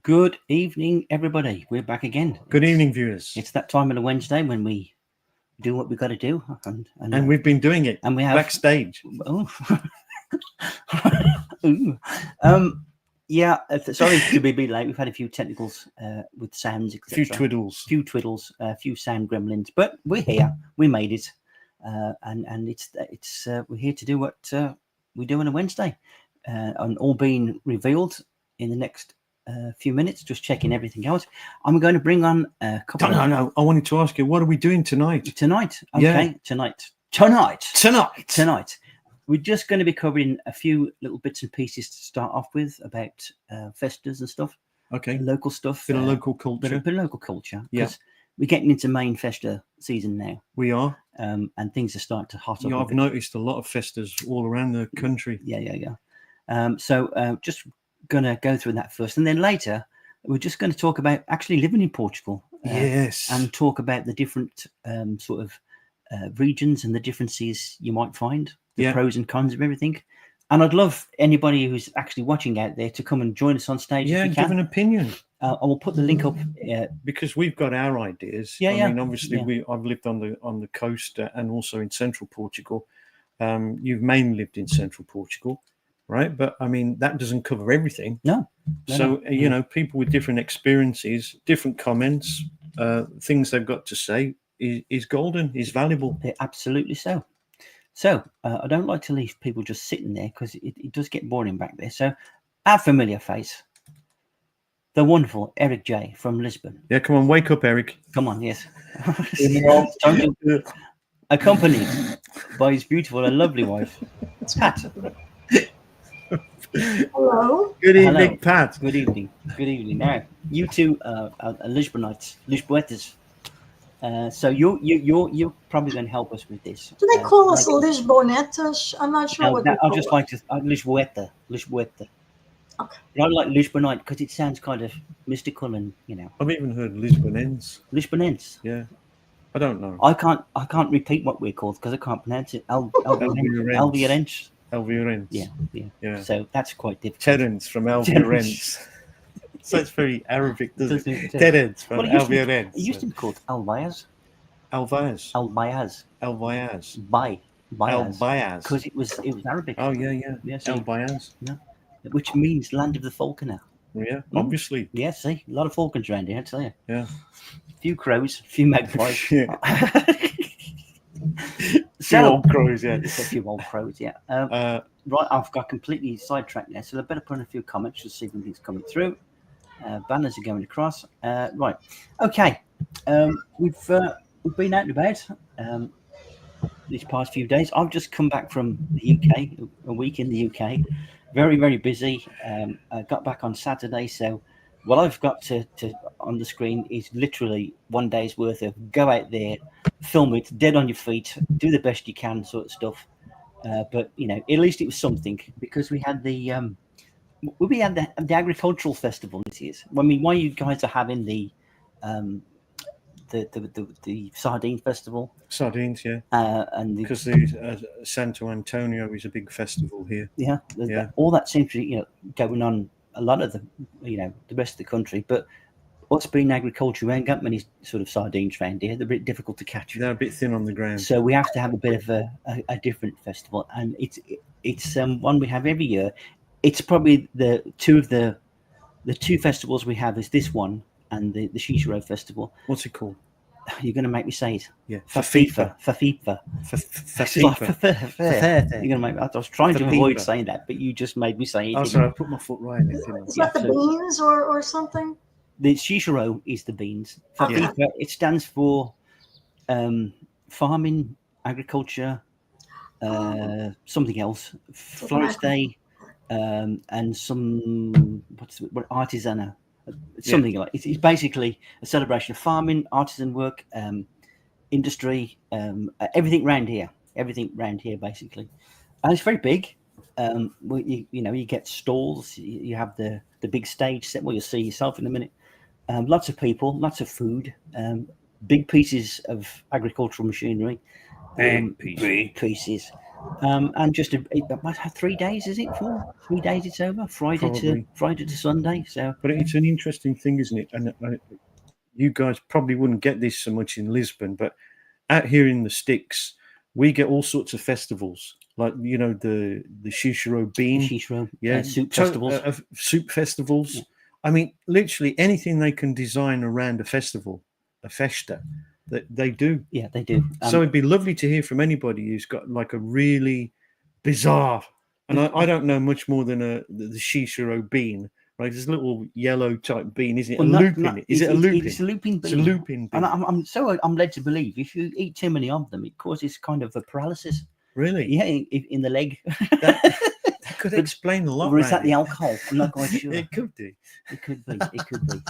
Good evening, everybody. We're back again. Good evening, viewers. It's that time on a Wednesday when we do what we got to do, And we've been doing it and we have backstage. Oh, Ooh. Yeah. Sorry to be a bit late. We've had a few technicals with sounds, A etc. few twiddles, a few sound gremlins, but we're here. We made it, and it's we're here to do what we do on a Wednesday, and all being revealed in the next few minutes. Just checking everything out. I'm going to bring on a couple. No. I wanted to ask you, what are we doing tonight? Tonight, okay. Yeah. Tonight. We're just going to be covering a few little bits and pieces to start off with about festas and stuff. Okay. Local stuff. Bit of local culture. Bit of local culture. Yeah. We're getting into main festa season now. We are. And things are starting to hot up. Yeah, I've noticed a lot of festas all around the country. Yeah. So just going to go through that first. And then later, we're just going to talk about actually living in Portugal. Yes. And talk about the different sort of regions and the differences you might find. The pros and cons of everything. And I'd love anybody who's actually watching out there to come and join us on stage. Yeah, if you can. give an opinion. I will put the link up because we've got our ideas. I mean, obviously, I've lived on the coast and also in central Portugal. You've mainly lived in central Portugal, right? But I mean, that doesn't cover everything. No. You know, people with different experiences, different comments, things they've got to say is golden, is valuable. Absolutely so. So I don't like to leave people just sitting there because it does get boring back there. So our familiar face, the wonderful Eric J from Lisbon. Yeah, come on, wake up, Eric. Come on, yes. Accompanied by his beautiful and lovely wife, Pat. Hello. Good evening, Pat. Good evening. Now, you two are Lisbonites, Lisboetas. So you're probably going to help us with this. Do they call us Lisbonetas? I'm not sure what they call I'll just like to Lisboeta. Okay. But I like Lisbonite because it sounds kind of mystical and I've even heard Lisbonense. Lisbonense. Yeah. I don't know. I can't repeat what we're called because I can't pronounce it. Alviarense. Alviarense. Yeah. So that's quite difficult. Terence from Alviarense. So it's very Arabic, doesn't it? Terence from Alviarense. It used to be called Albayaz. Albayaz. Bayaz. Because it was Arabic. Oh yeah. So, Albayaz. Yeah. Which means land of the falconer. Yeah, obviously. Yeah, see, a lot of falcons around here, I tell you. Yeah. A few crows, a few magpies. Few old crows, yeah. A few old crows, yeah. Right, I've got completely sidetracked now, so I better put in a few comments to see if anything's coming through. Banners are going across. Right, okay. We've been out and about these past few days. I've just come back from the UK, a week in the UK. Very, very busy. I got back on Saturday, so what I've got to on the screen is literally one day's worth of go out there, film it, dead on your feet, do the best you can, sort of stuff. But at least it was something because we had the agricultural festival this year. I mean, why you guys are having the sardine festival? Sardines, yeah. And because the Santo Antonio is a big festival here. Yeah. All that seems to be going on a lot of the the rest of the country, but what's been agriculture? We ain't got many sort of sardines around here. They're a bit difficult to catch. They're a bit thin on the ground. So we have to have a bit of a different festival, and it's one we have every year. It's probably the two festivals we have is this one and the Shishiro festival. What's it called? You're going to make me say it. Yeah. FIFA. You're going to make. I was trying to avoid saying that, but you just made me say it. Oh, sorry, I put my foot right in it. Is that the beans or something? The Shishiro is the beans. FIFA, it stands for farming, agriculture, something else. Florist Day, and some artisanal. Something like it's basically a celebration of farming, artisan work, industry, everything round here basically, and it's very big. You get stalls, you have the big stage set where you'll see yourself in a minute. Lots of people, lots of food, big pieces of agricultural machinery, big pieces. And just 3 days, is it? 3 days it's over. Friday to Sunday. So, but it's an interesting thing, isn't it? And you guys probably wouldn't get this so much in Lisbon, but out here in the sticks, we get all sorts of festivals, like the Shishiro bean, soup festivals. Soup festivals. Yeah. I mean, literally anything they can design around a festival, a festa, that they do. Yeah, they do. So it'd be lovely to hear from anybody who's got like a really bizarre, and I don't know much more than the Shishiro bean. Right, there's a little yellow type bean, isn't it? Well, a lupin. Is it a lupin? It's a lupin bean. It's a lupin bean. And I'm led to believe if you eat too many of them, it causes kind of a paralysis. Really? Yeah, in the leg. That could explain a lot. Or is that the alcohol? I'm not quite sure. It could be. It could be. It could be.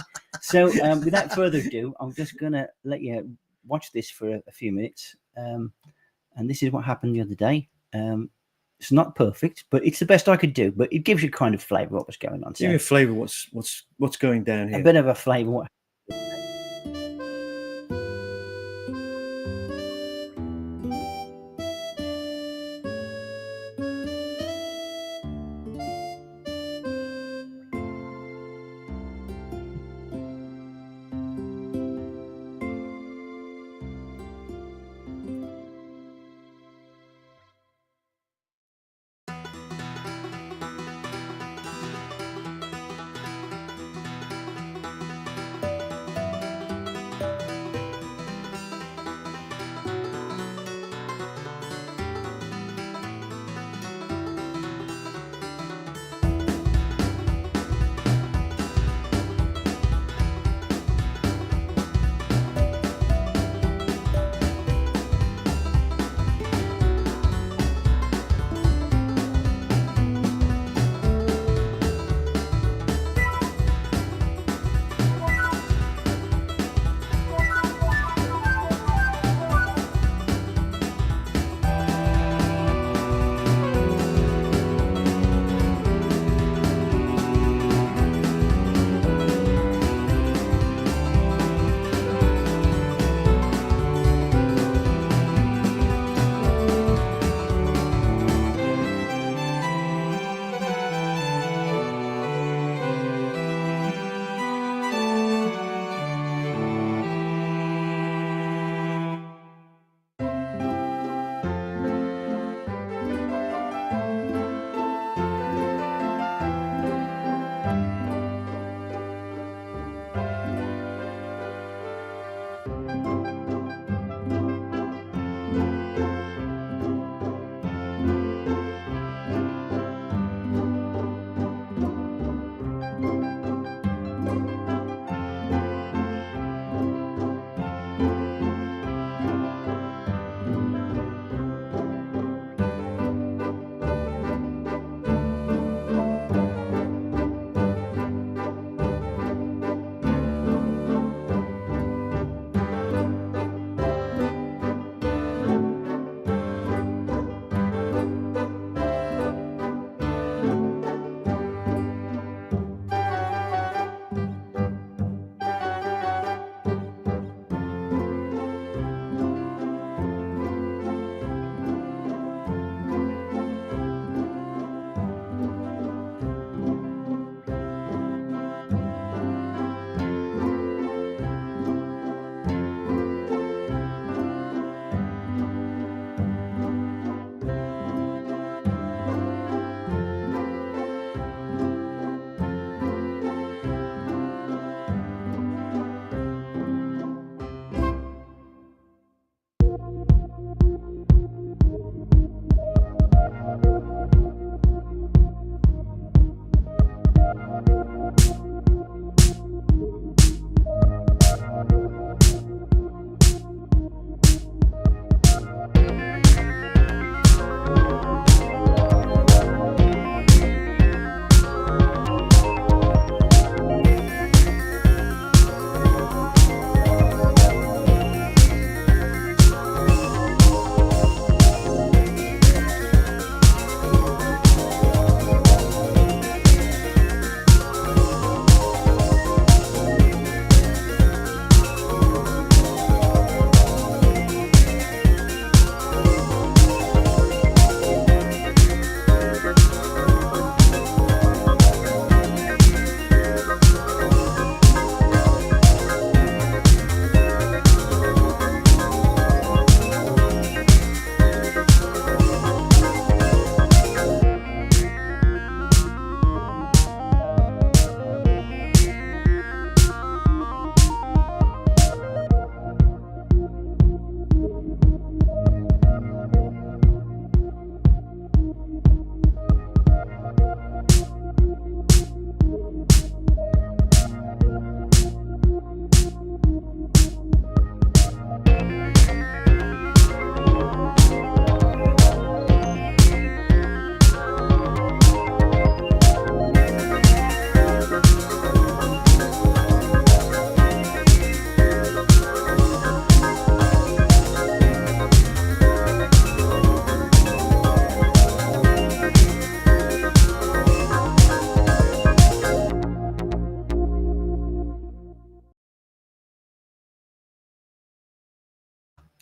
So, without further ado, I'm just gonna let you watch this for a few minutes. And this is what happened the other day. It's not perfect, but it's the best I could do. But it gives you kind of flavour what was going on. Give me a flavour. What's going down here? A bit of a flavour.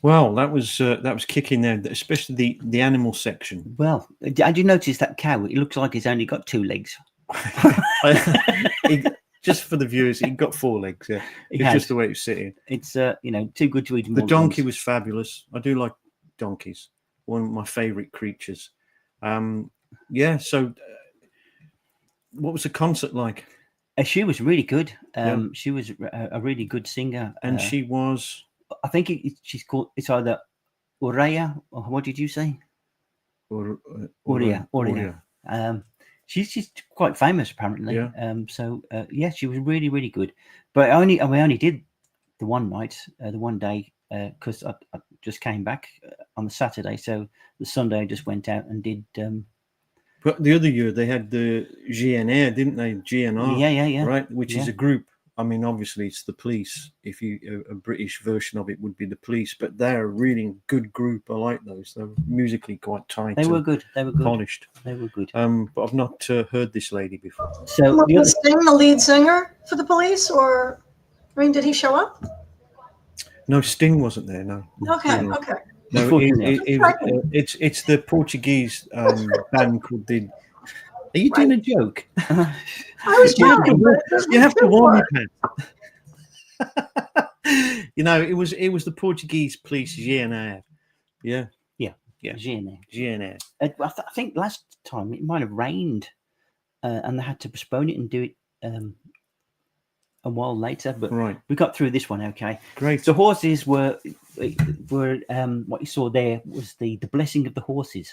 Well, that was kicking there, especially the animal section. Well, did you notice that cow? It looks like it's only got 2 legs. Just for the viewers, he got 4 legs. Yeah, it's just the way it's sitting. It's too good to eat. The donkey was fabulous. I do like donkeys. One of my favourite creatures. Yeah. So, what was the concert like? She was really good. She was a really good singer, and she was. I think she's called. It's either Aurea, or what did you say? Aurea. She's quite famous apparently. Yeah. She was really, really good. But we only did the one night, the one day, because I just came back on the Saturday. So the Sunday I just went out and did. But the other year they had the GNR, didn't they? GNR. Yeah. Right, which is a group. I mean, obviously it's the Police. If a British version of it would be the Police, but they're a really good group. I like those. They're musically quite tight. They were good. They were good. Polished. They were good. But I've not heard this lady before. So was Sting the lead singer for the Police, or I mean, did he show up? No, Sting wasn't there. No. Okay. No. Okay. No, it's the Portuguese band called the. Are you doing a joke? I was joking. You have to warn me, Pat. It was the Portuguese Police GNR. Yeah. GNR. I think last time it might have rained, and they had to postpone it and do it a while later. But we got through this one okay. Great. The horses were what you saw there was the blessing of the horses.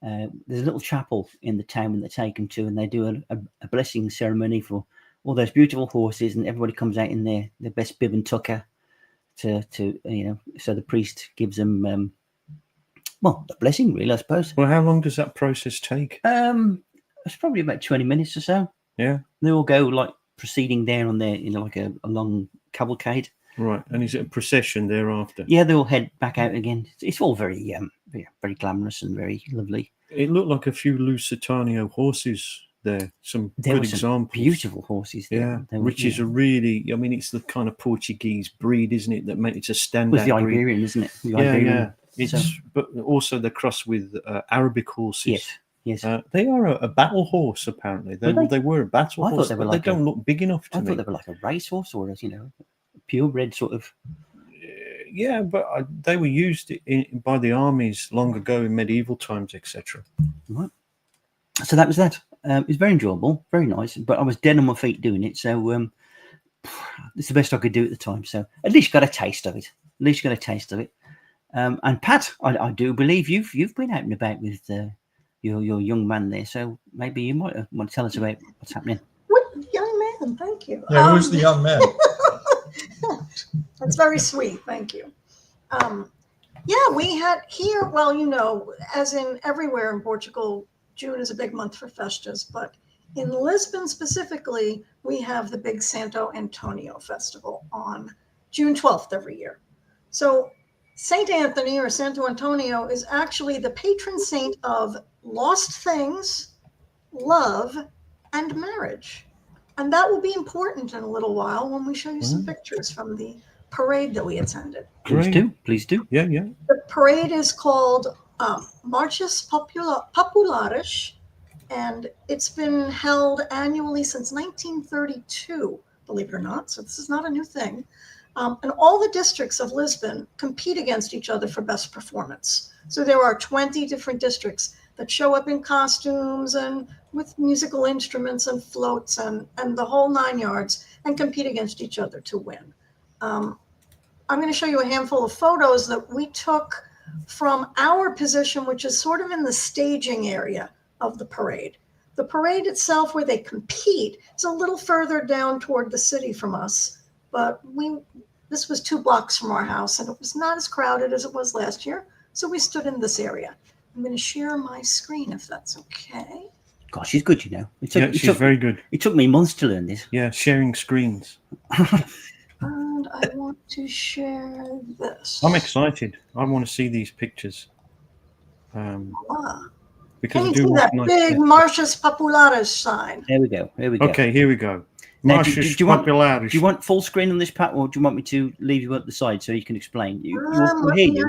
There's a little chapel in the town when they take them to, and they do a blessing ceremony for all those beautiful horses, and everybody comes out in their best bib and tucker to so the priest gives them the blessing, really, I suppose. Well, how long does that process take? It's probably about 20 minutes or so. Yeah. They all go like proceeding there on their like a long cavalcade. Right, and is it a procession thereafter? Yeah, they all head back out again. It's all very very glamorous and very lovely. It looked like a few Lusitano horses there. There good examples. Beautiful horses there. Yeah, which is a really, I mean, it's the kind of Portuguese breed, isn't it? That makes it a standout. It's the Iberian, breed. Isn't it? Yeah. But also they're crossed with Arabic horses. Yes. They are a battle horse, apparently. They were a battle horse, they were but they don't look big enough to me. I thought they were like a racehorse or a purebred sort of. Yeah, but they were used by the armies long ago in medieval times, etc. Right. So that was that. It was very enjoyable, very nice. But I was dead on my feet doing it, so it's the best I could do at the time. So at least you got a taste of it. And Pat, I do believe you've been out and about with your young man there. So maybe you might want to tell us about what's happening. What young man? Thank you. Yeah, who's the young man? That's very sweet. Thank you. We had here, well, as in everywhere in Portugal, June is a big month for festas, but in Lisbon specifically, we have the big Santo Antonio festival on June 12th every year. So Saint Anthony or Santo Antonio is actually the patron saint of lost things, love, and marriage. And that will be important in a little while when we show you some pictures from the parade that we attended. Please do. Yeah. The parade is called Marchas Populares, and it's been held annually since 1932, believe it or not. So this is not a new thing. And all the districts of Lisbon compete against each other for best performance. So there are 20 different districts that show up in costumes and with musical instruments and floats and the whole 9 yards and compete against each other to win. I'm going to show you a handful of photos that we took from our position, which is sort of in the staging area of the parade. The parade itself, where they compete, is a little further down toward the city from us, but this was 2 blocks from our house, and it was not as crowded as it was last year, so we stood in this area. I'm going to share my screen if that's okay. Gosh, she's good, she's very good. It took me months to learn this. Yeah, sharing screens. And I want to share this. I'm excited. I want to see these pictures. Because can you see that big Marchas Populares sign? There we go. Okay, here we go. Now, do you want full screen on this, Pat, or do you want me to leave you at the side so you can explain? Let me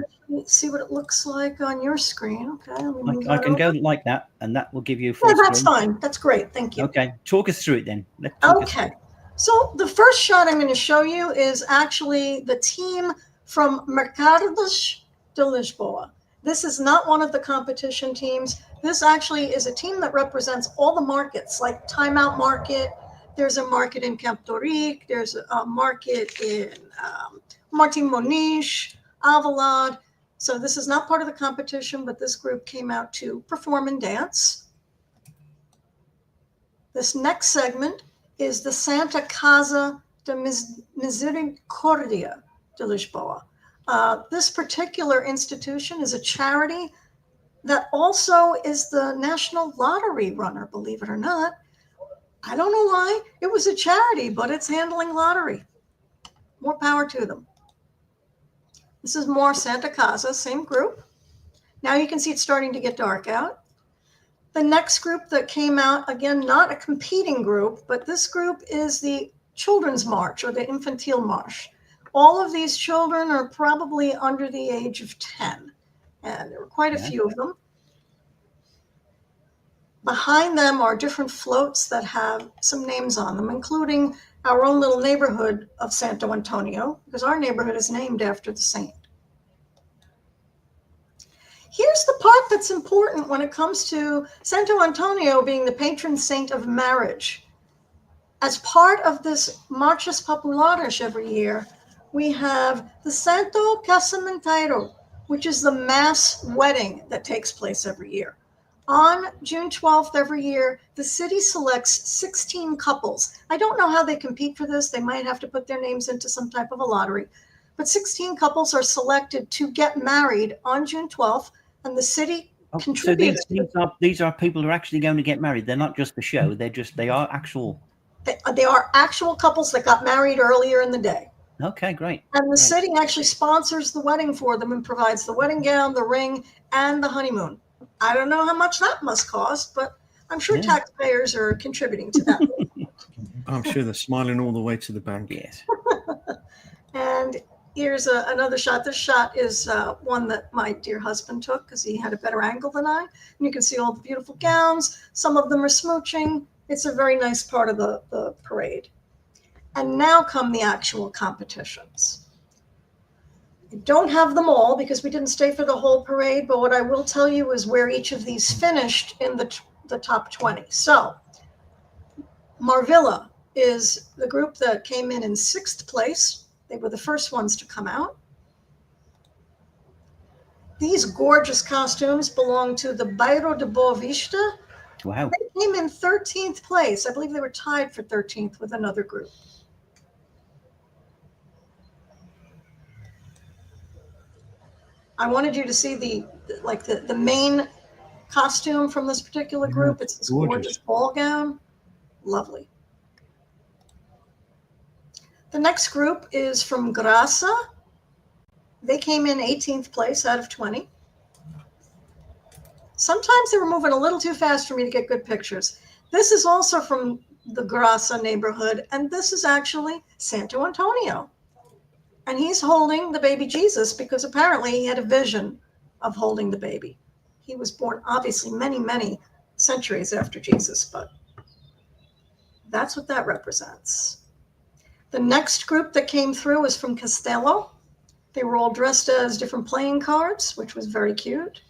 see what it looks like on your screen. Okay, I can go like that, and that will give you full screen. Yeah, that's fine. That's great. Thank you. Okay, talk us through it then. Okay, so the first shot I'm going to show you is actually the team from Mercados de Lisboa. This is not one of the competition teams. This actually is a team that represents all the markets, like Time Out Market. There's a market in Campo Rico. There's a market in Martin Moniz, Avalon. So this is not part of the competition, but this group came out to perform and dance. This next segment is the Santa Casa de Misericordia de Lisboa. This particular institution is a charity that also is the national lottery runner, believe it or not. I don't know why. It was a charity, but it's handling lottery. More power to them. This is more Santa Casa, same group. Now you can see it's starting to get dark out. The next group that came out, again, not a competing group, but this group is the Children's March or the Infantil March. All of these children are probably under the age of 10, and there were quite a few of them. Behind them are different floats that have some names on them, including our own little neighborhood of Santo Antonio, because our neighborhood is named after the saint. Here's the part that's important when it comes to Santo Antonio being the patron saint of marriage. As part of this Marchas Populares every year, we have the Santo Casamento, which is the mass wedding that takes place every year. On June 12th every year, the city selects 16 couples. I don't know how they compete for this. They might have to put their names into some type of a lottery. But 16 couples are selected to get married on June 12th, and the city contributes. So these are people who are actually going to get married. They're not just the show. They are actual. They are actual couples that got married earlier in the day. Okay, great. And the city actually sponsors the wedding for them and provides the wedding gown, the ring, and the honeymoon. I don't know how much that must cost, but I'm sure taxpayers are contributing to that. I'm sure they're smiling all the way to the bank. Yes. And here's another shot. This shot is one that my dear husband took because he had a better angle than I. And you can see all the beautiful gowns. Some of them are smooching. It's a very nice part of the parade. And now come the actual competitions. I don't have them all because we didn't stay for the whole parade, but what I will tell you is where each of these finished in the top 20. So Marvilla is the group that came in 6th place. They were the first ones to come out. These gorgeous costumes belong to the Bairro de Boa Vista. Wow. They came in 13th place. I believe they were tied for 13th with another group. I wanted you to see the main costume from this particular group. It's this gorgeous ball gown. Lovely. The next group is from Graça. They came in 18th place out of 20. Sometimes they were moving a little too fast for me to get good pictures. This is also from the Graça neighborhood, and this is actually Santo Antonio. And he's holding the baby Jesus because apparently he had a vision of holding the baby. He was born obviously many, many centuries after Jesus, but that's what that represents. The next group that came through was from Castello. They were all dressed as different playing cards, which was very cute.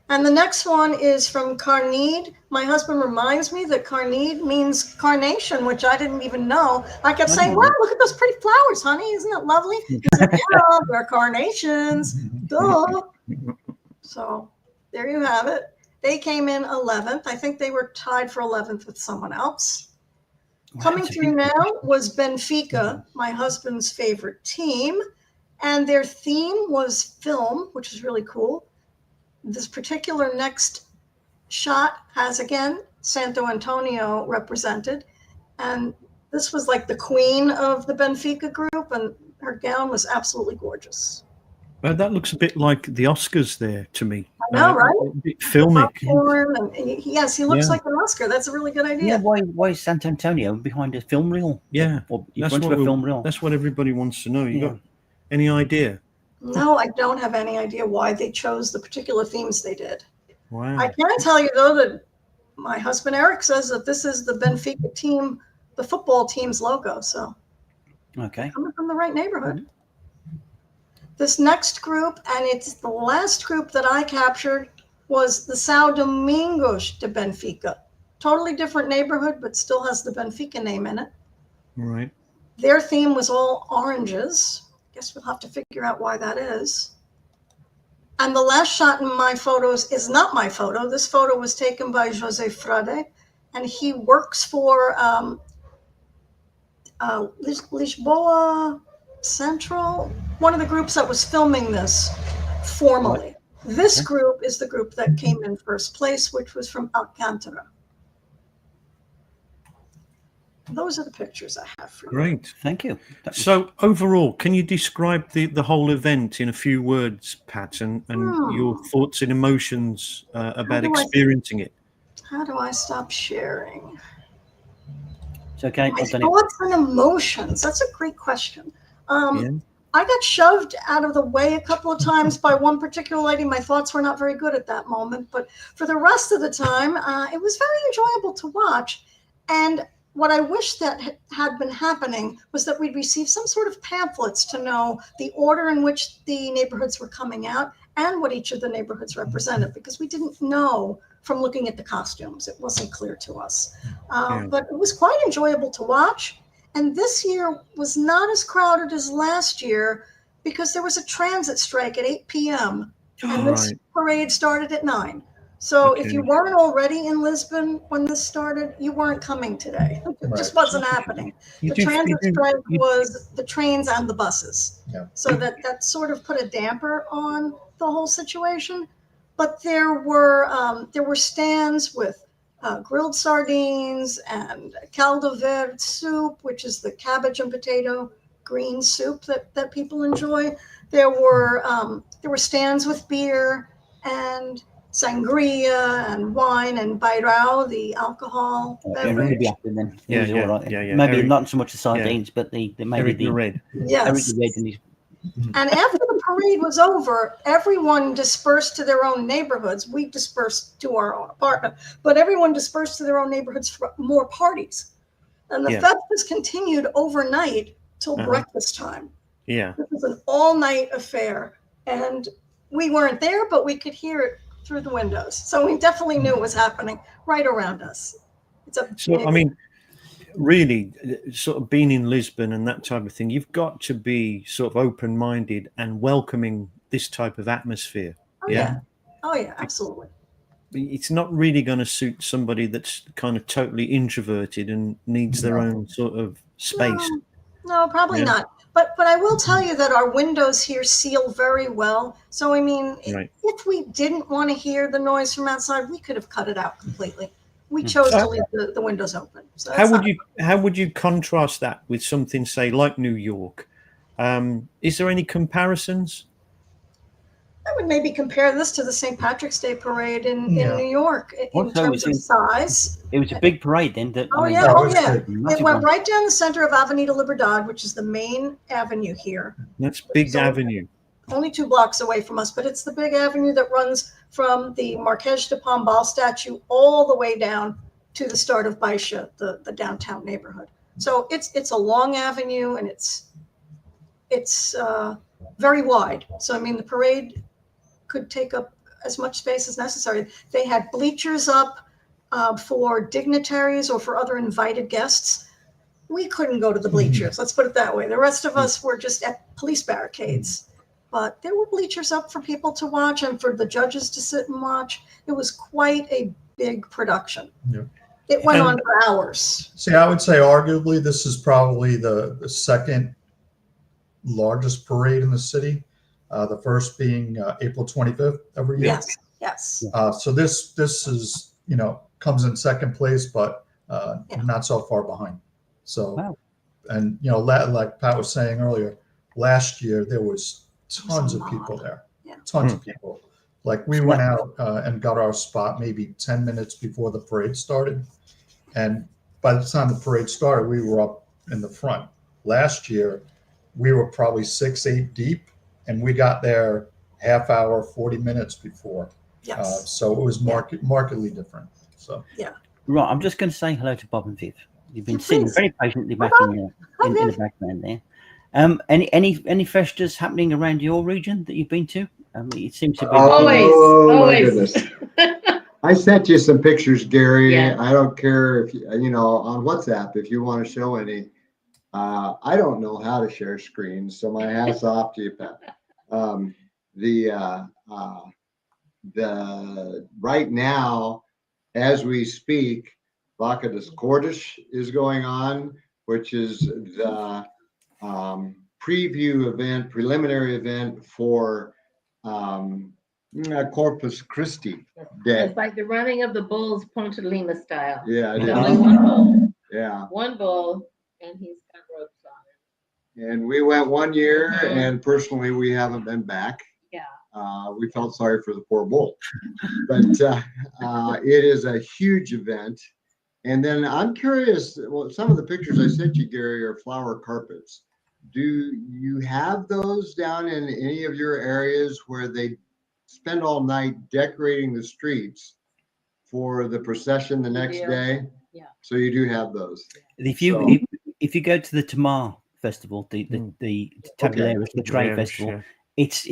And the next one is from Carnede. My husband reminds me that Carnede means carnation, which I didn't even know. I kept saying, wow, look at those pretty flowers, honey. Isn't that lovely? He said, yeah, they're carnations. Duh. So there you have it. They came in 11th. I think they were tied for 11th with someone else. Wow, coming through now was Benfica, my husband's favorite team. And their theme was film, which is really cool. This particular next shot has, again, Santo Antonio represented. And this was like the queen of the Benfica group, and her gown was absolutely gorgeous. That looks a bit like the Oscars there to me. I know, right? A bit filmic. Yes, he looks like an Oscar. That's a really good idea. Yeah, why is Sant Antonio behind a film reel? Yeah, or in front of a film reel? That's what everybody wants to know. You got any idea? No, I don't have any idea why they chose the particular themes they did. Wow. I can tell you, though, that my husband Eric says that this is the Benfica team, the football team's logo. So, coming from the right neighborhood. Mm-hmm. This next group, and it's the last group that I captured, was the São Domingos de Benfica. Totally different neighborhood, but still has the Benfica name in it. Right. Their theme was all oranges. Guess we'll have to figure out why that is. And the last shot in my photos is not my photo. This photo was taken by José Frade, and he works for Lisboa Central, one of the groups that was filming this formally. This group is the group that came in first place, which was from Alcântara. Those are the pictures I have for you. Great. Thank you. So overall, can you describe the whole event in a few words, Pat, and your thoughts and emotions about experiencing it? How do I stop sharing? It's okay. My thoughts and emotions. That's a great question. I got shoved out of the way a couple of times by one particular lady. My thoughts were not very good at that moment, but for the rest of the time, it was very enjoyable to watch. And what I wish that had been happening was that we'd receive some sort of pamphlets to know the order in which the neighborhoods were coming out and what each of the neighborhoods represented, because we didn't know from looking at the costumes. It wasn't clear to us. But it was quite enjoyable to watch. And this year was not as crowded as last year because there was a transit strike at 8 p.m. and this parade started at 9. So if you weren't already in Lisbon when this started, you weren't coming today. It just wasn't happening. The transit strike was the trains and the buses. Yeah. So that sort of put a damper on the whole situation. But there were stands with grilled sardines and caldo verde soup, which is the cabbage and potato green soup that people enjoy. There were stands with beer and sangria and wine and bairao, the alcohol beverage. Maybe not so much the sardines, but maybe the red. Yes. And after the parade was over, everyone dispersed to their own neighborhoods. We dispersed to our own apartment, but everyone dispersed to their own neighborhoods for more parties. And the fest was continued overnight till breakfast time. Yeah. This was an all-night affair. And we weren't there, but we could hear it through the windows. So we definitely knew it was happening right around us. Really, sort of being in Lisbon and that type of thing, you've got to be sort of open-minded and welcoming this type of atmosphere. Oh yeah, absolutely. It's not really going to suit somebody that's kind of totally introverted and needs their own sort of space. No, probably not. But I will tell you that our windows here seal very well. So, I mean, if we didn't want to hear the noise from outside, we could have cut it out completely. We chose to leave the windows open. So how would you contrast that with something, say, like New York? Is there any comparisons? I would maybe compare this to the St. Patrick's Day parade in New York in terms of size. It was a big parade then. It went right down the center of Avenida Liberdade, which is the main avenue here. That's big avenue. Only 2 blocks away from us, but it's the big avenue that runs from the Marquês de Pombal statue all the way down to the start of Baixa, the downtown neighborhood. So it's a long avenue and it's very wide. So I mean the parade could take up as much space as necessary. They had bleachers up for dignitaries or for other invited guests. We couldn't go to the bleachers. Let's put it that way. The rest of us were just at police barricades. But there were bleachers up for people to watch and for the judges to sit and watch. It was quite a big production. Yep. It went on for hours. See, I would say arguably this is probably the second largest parade in the city. The first being April 25th every year. Yes. So this is, comes in second place, but not so far behind. So, and, like Pat was saying earlier, last year there was tons of people there, tons of people. Like we went out and got our spot maybe 10 minutes before the parade started. And by the time the parade started, we were up in the front. Last year, we were probably 6, 8 deep, and we got there half hour, 40 minutes before. Yes. So it was markedly different. So Right, I'm just going to say hello to Bob and Viv. You've been sitting very patiently back in the background there. Any festivals happening around your region that you've been to? It seems to be always. I sent you some pictures, Gary. Yeah. I don't care if on WhatsApp if you want to show any. I don't know how to share screens, so my hat's off to you, Pat. The right now, as we speak, Vaca dos Cortes is going on, which is the preliminary event for Corpus Christi Day. It's like the running of the bulls, Ponte Lima style. Yeah, it is. Only one bull. Yeah. One bull, and he's got ropes on him. And we went one year, and personally, we haven't been back. Yeah. We felt sorry for the poor bull, but it is a huge event. And then I'm curious. Well, some of the pictures I sent you, Gary, are flower carpets. Do you have those down in any of your areas where they spend all night decorating the streets for the procession the next day? Yeah. So you do have those. If you go to the Tamar festival, the Tabularis, the Trade Festival, it's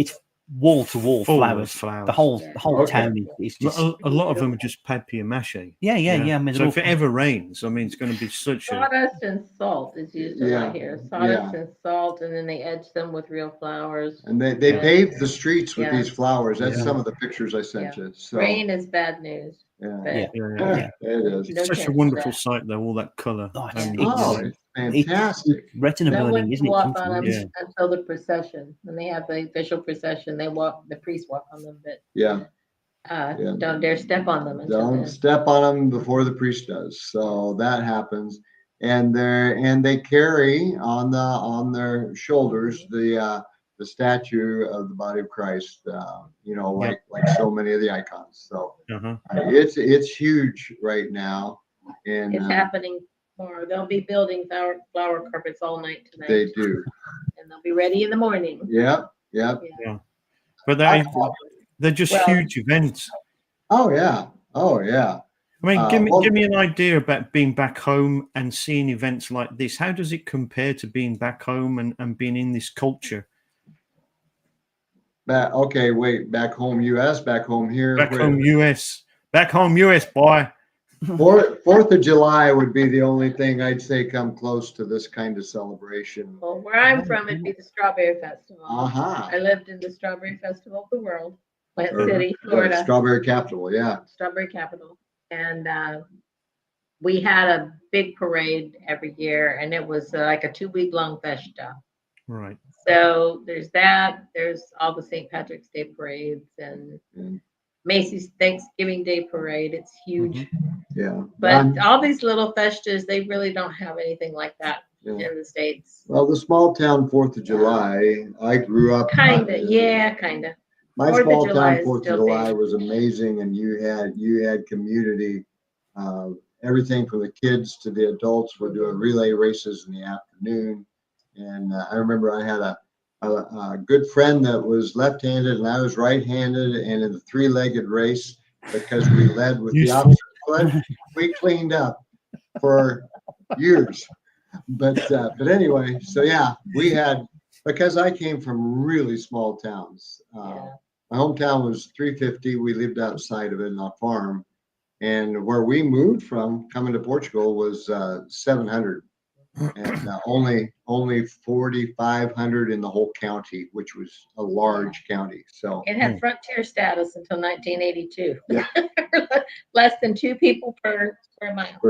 wall to wall flowers. The whole town is just a lot of them are just papier mâché. Yeah. I mean, so if it ever rains, I mean, it's going to be such sawdust and salt is used a lot here. Sawdust and salt, and then they edge them with real flowers. And they pave the streets with these flowers. That's some of the pictures I sent you. So rain is bad news. It is. It's such a wonderful sight, though. All that color. It's fantastic. Retina building, isn't it? Walk on them until the procession. When they have the official procession, the priests walk on them, but don't dare step on them. Don't step on them before the priest does. So that happens, and they carry on their shoulders the statue of the body of Christ. Like so many of the icons. So it's huge right now, and it's happening. Or they'll be building flower carpets all night tonight. They do, and they'll be ready in the morning. Yeah. But they're just huge events. Oh yeah. I mean, give me an idea about being back home and seeing events like this. How does it compare to being back home and being in this culture? Back home U.S., back home here. Back home U.S., boy. 4th of July would be the only thing I'd say come close to this kind of celebration. Well, where I'm from, it'd be the Strawberry Festival. I lived in the Strawberry Festival of the world, Plant City, Florida. Strawberry capital, Strawberry capital. And we had a big parade every year, and it was like a 2-week long festa. Right. So there's that. There's all the St. Patrick's Day parades and Macy's Thanksgiving Day parade. It's huge. Yeah. But all these little festas, they really don't have anything like that in the States. Well, the small town 4th of July, I grew up. Kind of. My small town 4th of July was amazing, and you had community. Everything from the kids to the adults were doing relay races in the afternoon. And I remember I had a good friend that was left-handed and I was right-handed, and in the 3-legged race, because we led with the opposite foot, we cleaned up for years. But anyway, so we had, because I came from really small towns. My hometown was 350. We lived outside of it on a farm, and where we moved from coming to Portugal was 700. And only 4,500 in the whole county, which was a large county. So it had frontier status until 1982. Less than 2 people per mile.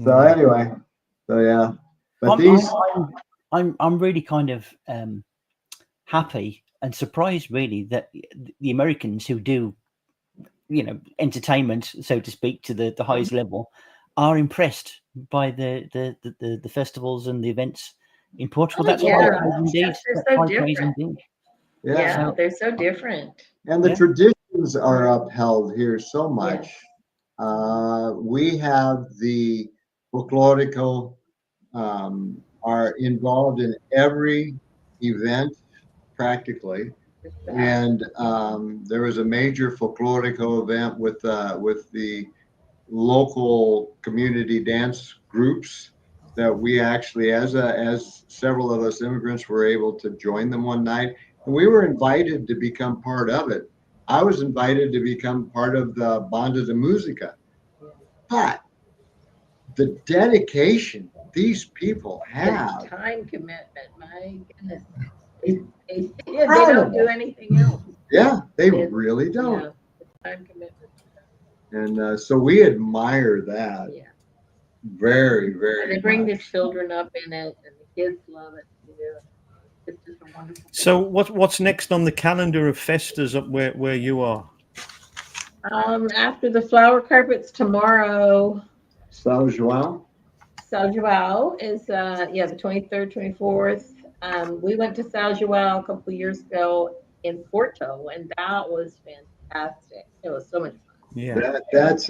So anyway, but I'm really kind of happy and surprised, really, that the Americans who do, entertainment, so to speak, to the highest level, are impressed by the festivals and the events in Portugal. That's quite crazy indeed. Yeah, they're so different. And the traditions are upheld here so much. We have the folklorico are involved in every event practically. And there was a major folklorico event with the local community dance groups that we actually, as several of us immigrants, were able to join them one night, and we were invited to become part of it. I was invited to become part of the Banda de Musica, but the dedication these people have, the time commitment, my goodness, they don't do anything else. Yeah, they really don't. Yeah, the time commitment. And so we admire that. Yeah. Very, very. And they bring the children up in it, and the kids love it too. It's just a wonderful. So what's next on the calendar of festas up where you are? After the flower carpets tomorrow. São João. São João is the 23rd, 24th. We went to São João a couple of years ago in Porto, and that was fantastic. It was so much fun. Yeah, that's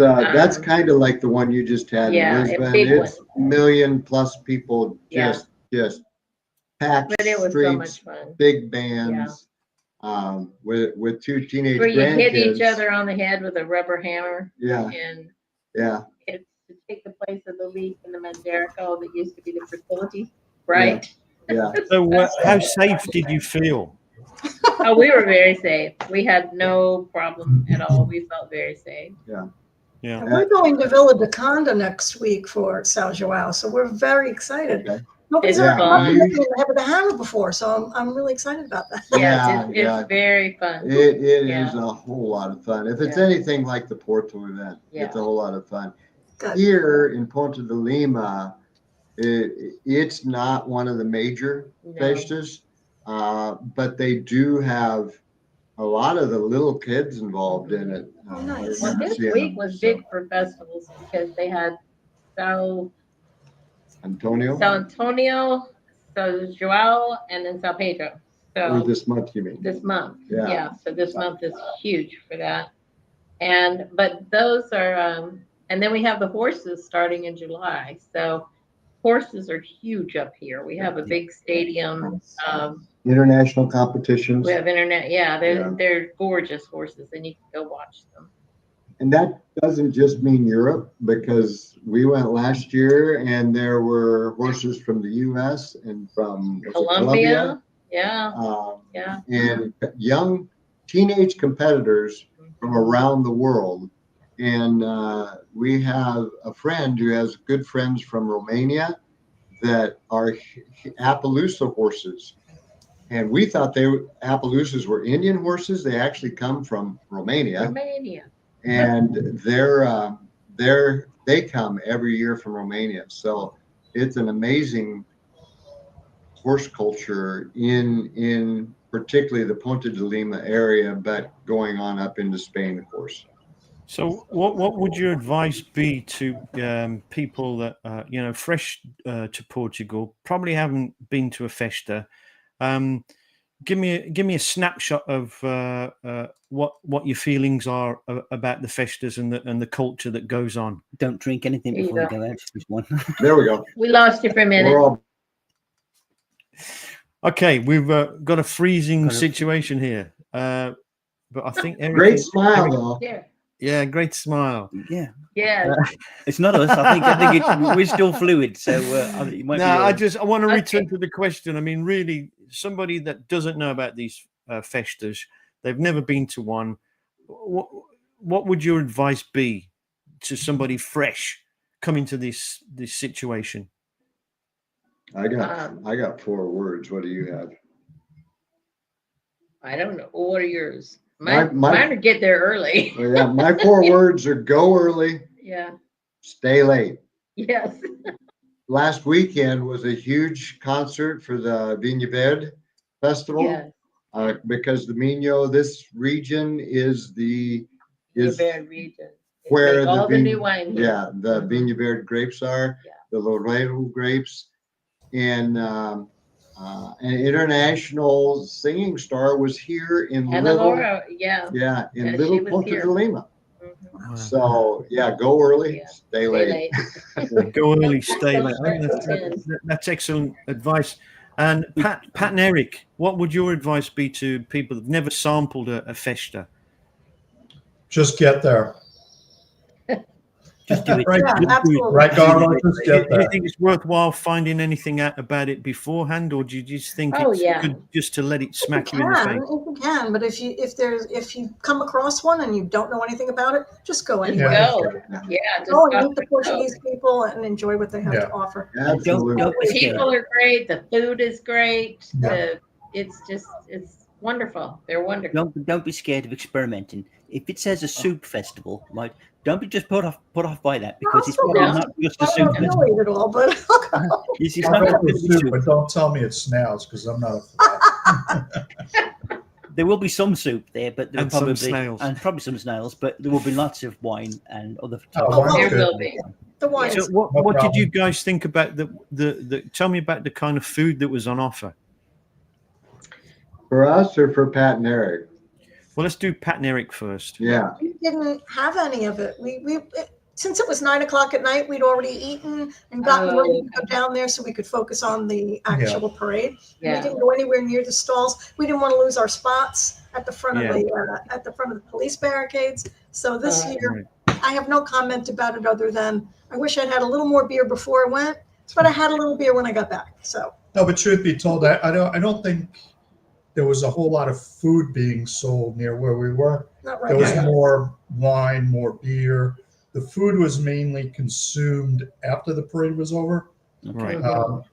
kind of like the one you just had in Lisbon. It's million plus people just packed but it was streets, so much fun. Big bands, with two teenage where you grandkids. hit each other on the head with a rubber hammer. Yeah, and it's to take the place of the leaf in the Mandarico that used to be the fertility, right? Yeah. So how safe did you feel? Oh, we were very safe. We had no problem at all. We felt very safe. Yeah. And we're going to Villa de Conda next week for São João, so we're very excited. Okay. Nobody's ever hit me in the head with a hammer before, so I'm really excited about that. It's very fun. It is a whole lot of fun. If it's anything like the Porto event, it's a whole lot of fun. Good. Here in Ponta de Lima, it's not one of the major festas, but they do have a lot of the little kids involved in it. Oh, nice. Well, this week was big for festivals because they had São Antonio, São João, and then São Pedro. So this month, you mean? This month, So this month is huge for that. But those are, and then we have the horses starting in July. So horses are huge up here. We have a big stadium. International competitions. We have internet. They're gorgeous horses, and you can go watch them. And that doesn't just mean Europe, because we went last year and there were horses from the U.S. and from Colombia. And young teenage competitors from around the world. And we have a friend who has good friends from Romania that are Appaloosa horses. And we thought Appaloosas were Indian horses. They actually come from Romania. And they come every year from Romania. So it's an amazing horse culture in particularly the Ponta de Lima area, but going on up into Spain, of course. So what would your advice be to people that fresh to Portugal, probably haven't been to a festa? Give me a snapshot of what your feelings are about the festas and the culture that goes on. Don't drink anything before you go out. One. There we go. We lost you for a minute. Okay, we've got a freezing situation here, but I think great smile though. Yeah, great smile. Yeah. It's not us. I think we're still fluid. So it might be I want to return to the question. I mean, really, somebody that doesn't know about these festas, they've never been to one. What would your advice be to somebody fresh coming to this situation? I got 4 words. What do you have? I don't know. What are yours? Mine are get there early. My 4 words are go early. Yeah. Stay late. Yes. Last weekend was a huge concert for the Vinha Verde Festival. Yes. Because the Minho, this region is Vinha Verde region. Where all the new wine. The Vinha Verde grapes are, the Loureiro grapes. And An international singing star was here in Little, Laura, yeah, in she Little was Punta here. de Lima. Mhm. So yeah, go early, Yeah. stay late. Go early, stay late. Start at 10. That's excellent advice. And Pat and Eric, what would your advice be to people that've never sampled a festa? Just get there. Just do it. Yeah, Just do it. absolutely. Right, Garbo, just Do get you there. think it's worthwhile finding anything out about it beforehand, or do you just think Oh, it's yeah. good just to let it If smack you you in the can, face? if you can, but if you come across one and you don't know anything about it, just go Just anyway. go. Yeah. Yeah, just Go and go. meet the Portuguese people and enjoy what they have Yeah. to offer. And don't Absolutely. be The scared. people are great. The food is great. Yeah. It's wonderful. They're wonderful. Don't be scared of experimenting. If it says a soup festival, right? Don't be just put off by that, because it's probably No. not just a I soup don't know festival. it at all, but It's I'll not go just for gonna be soup, soup. but don't tell me it's snails because I'm not a fan. There will be some soup there, but there And will some probably snails. and probably some snails, but there will be lots of wine and other. Oh, wine's There good. will be. the wines. So what, No what did you problem. guys think about the tell me about the kind of food that was on offer? For us or for Pat and Eric? Well, let's do Pat and Eric first. Yeah. We didn't have any of it. Since it was 9 o'clock at night, we'd already eaten and gotten ready to go down there so we could focus on the actual parade. Yeah. We didn't go anywhere near the stalls. We didn't want to lose our spots at the front Yeah. of the police barricades. So this year, Right. I have no comment about it other than I wish I'd had a little more beer before I went, but I had a little beer when I got back. So No, but truth be told, I don't think there was a whole lot of food being sold near where we were. not There was right. more wine, more beer. The food was mainly consumed after the parade was over. Right.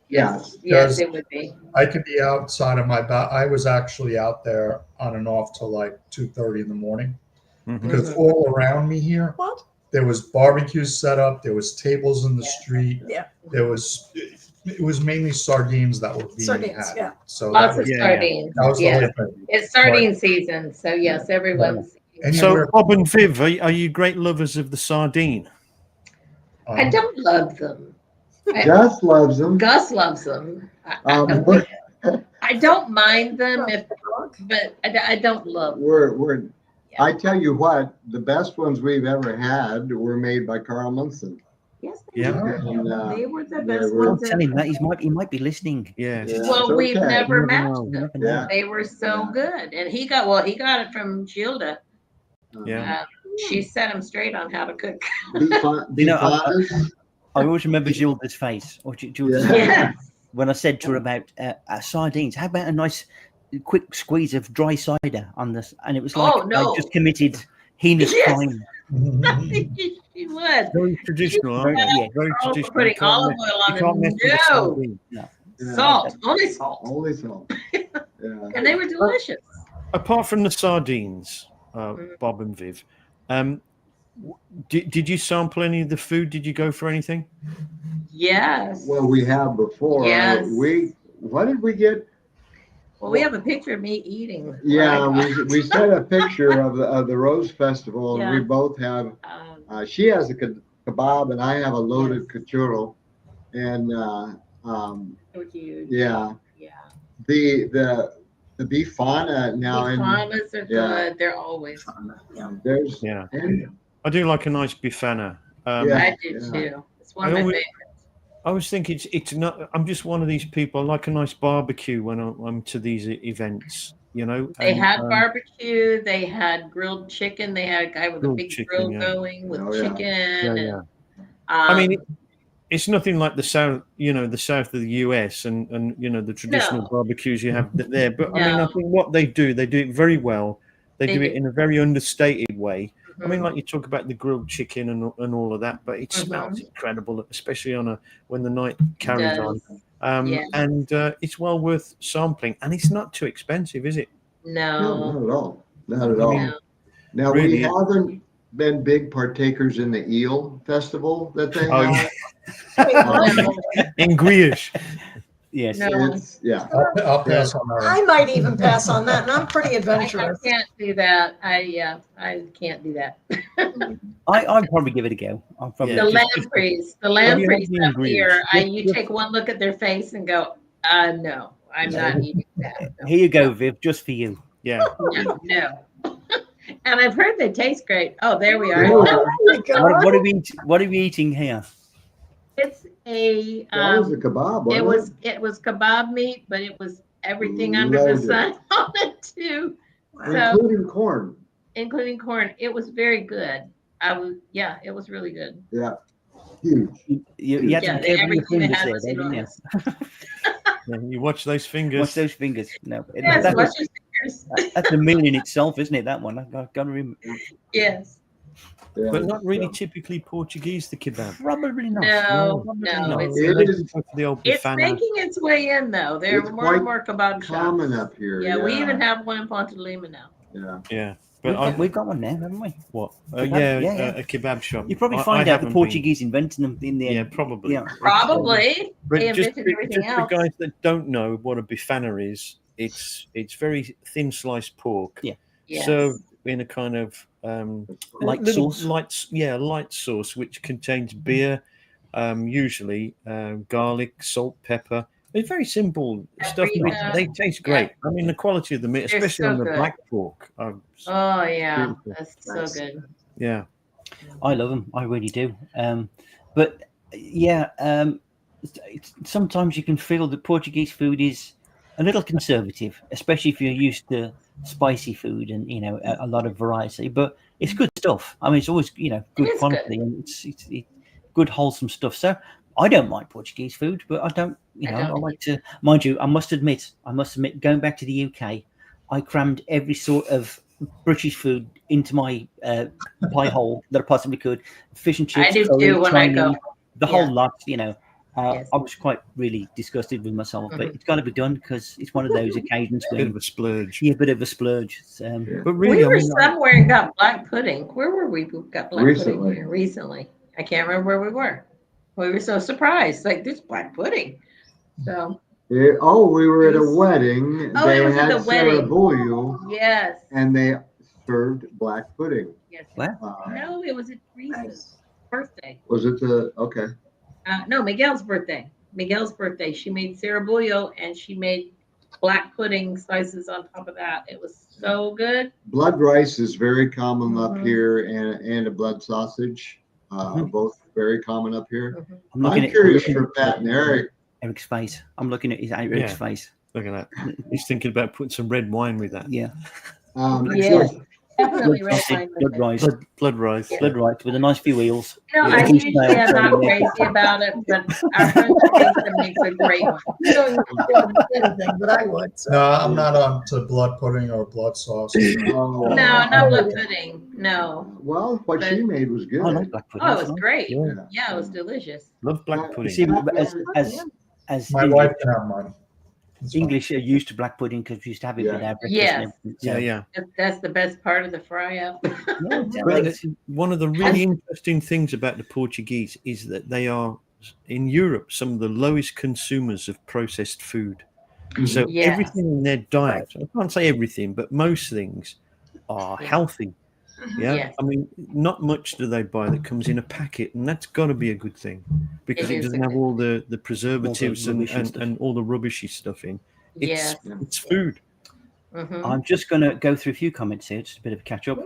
Yes, Because it would be. I could be outside of I was actually out there on and off till like 2:30 in the morning Mhm. because all around me here, What? there was barbecues set up. There was tables in the street. Yeah. It was mainly sardines that were being Sardines, had. yeah. So Lots that of was, sardines. that was the Yeah. whole thing. It's sardine season, so yes, everyone's. So Anywhere, Bob and Viv, are you great lovers of the sardine? I don't love them. Gus loves them. Gus loves them. We're, I don't mind them, but I don't love them. we're Yeah. I tell you what, the best ones we've ever had were made by Carl Munson. Yes, Yeah. And, they were the yeah, best we're- Don't ones. tell him that. He might be listening. Yeah. yeah, Well, it's we've okay. never You never matched know, you them. never know. Yeah. They were so Yeah. good, and he got it from Gilda. Yeah. She set him straight on how to cook. You know, Bifanas. I always remember Gilda's face, or Gilda's Yeah. Yes. when I said to her about sardines. How about a nice quick squeeze of dry cider on this? And it was like Oh, no. I just committed heinous Yes. crime. She would. Very traditional, aren't they? Yeah. Very Oh, traditional. putting You can't olive mess- oil on you can't them. mess with a No. sardine. No. Yeah. Salt, only salt. Only salt. Yeah. And they were delicious. Apart from the sardines, Bob and Viv, did you sample any of the food? Did you go for anything? Yes. Well, we have before. Yes. What did we get? Well, we have a picture of me eating. Yeah, Right? we sent a picture of the Rose Festival, and we Yeah. both have. She has a kebab, and I have a loaded cachorro, and So huge. yeah, Yeah. the beef fauna now, These and farmers are yeah. good. They're always. there's Yeah. and, I do like a nice bifana. Yeah. I do yeah. too. It's one of I my always- favorites. I always think it's not. I'm just one of these people. I like a nice barbecue when I'm to these events. You know. They and, had barbecue. They had grilled chicken. They had a guy with a Grilled big chicken, grill yeah. going with Oh, yeah. chicken. Yeah, and, yeah. I mean, um, it's nothing like the south. You know, the south of the US and the traditional No. barbecues you have there. But I mean, I No. think what they do it very well. They They do it do. in a very understated way. I mean, mhm. like you talk about the grilled chicken and all of that, but it smells incredible, especially when the night carries on. does. Yeah. And it's well worth sampling, and it's not too expensive, is it? no, No. not at all, not at all. No. Now Really? we haven't been big partakers in the eel festival that they Oh, have. In Guiche. Yes. No. It's yeah. I'll pass on that. I might even pass on that, and I'm pretty I adventurous. can't do that. I can't do that. I'd probably give it a go. I'll probably Yeah. The just- lampreys you have the up here. ingredients. You take one look at their face and go, no, I'm not eating that. No. Here you go, Viv, just for you. Yeah. No. And I've heard they taste great. Oh, there we are. What are we eating here? It's a That was a kebab. it was kebab meat, but it was everything under the sun on it too. So, including corn. It was very good. It was really good. Yeah. Huge. You had to be careful with your fingers there, didn't you? You watch those fingers. Watch those fingers. No, yes, watch your fingers. That's a meal in itself, isn't it? That one. I've got to remember. Yes. Yeah, but not really typically Portuguese, the kebab. Probably not. No. It's making its way in, though. There are more and more kebab common shops up here. Yeah, we even have one in Ponte Lima now. Yeah. But we've got one now, haven't we? What? A kebab shop. You probably find out the Portuguese inventing them in there. Yeah, probably. Yeah. Probably. But they just everything else. for guys that don't know what a bifana is, it's very thin sliced pork. Yeah. Yes. Served in a kind of light sauce. Light sauce, which contains beer, usually garlic, salt, pepper. It's very simple stuff. They taste great. I mean, the quality of the meat, especially on the black pork. That's so good. Yeah, I love them. I really do. But sometimes you can feel that Portuguese food is a little conservative, especially if you're used to spicy food and a lot of variety. But it's good stuff. I mean, it's always good quality and it's good wholesome stuff. So I don't mind Portuguese food, but I don't. I like to. Mind you, I must admit, going back to the UK, I crammed every sort of British food into my pie hole that I possibly could. Fish and chips. I do too when Chinese, I go. The whole lot. Yes. I was quite really disgusted with myself, but it's got to be done because it's one of those occasions when bit of a splurge. Yeah, a bit of a splurge. But really, we were somewhere and got black pudding. Where were we? We got black pudding here recently. I can't remember where we were. We were so surprised, like this black pudding. So. We were at a wedding. Oh, it was at the wedding. Yes. And they served black pudding. Yes. What? No, it was at Reese's birthday. Was it okay? No, Miguel's birthday. She made cerabullo and she made black pudding slices on top of that. It was so good. Blood rice is very common up here, and a blood sausage. Both very common up here. I'm curious for Pat and Eric. Eric's face. I'm looking at Eric's face. Look at that. He's thinking about putting some red wine with that. Yeah. Definitely red wine. Blood rice with a nice few wheels. I usually am not crazy about it, but our friend makes a great one. You don't even anything, but I would. So. No, I'm not on to blood pudding or blood sauce. No, not blood pudding. No. Well, what she made was good. I like black pudding. Oh, it was great. Yeah, it was delicious. Love black pudding. See, as my wife can have mine. English are used to black pudding because we used to have it with our breakfast. Yes. That's the best part of the fry up. One of the really interesting things about the Portuguese is that they are, in Europe, some of the lowest consumers of processed food. So everything in their diet, I can't say everything, but most things are healthy. Yeah. Yes. I mean, not much do they buy that comes in a packet, and that's got to be a good thing because it doesn't have all the preservatives and all the rubbishy stuff in. It's food. I'm just going to go through a few comments here, just a bit of a catch up.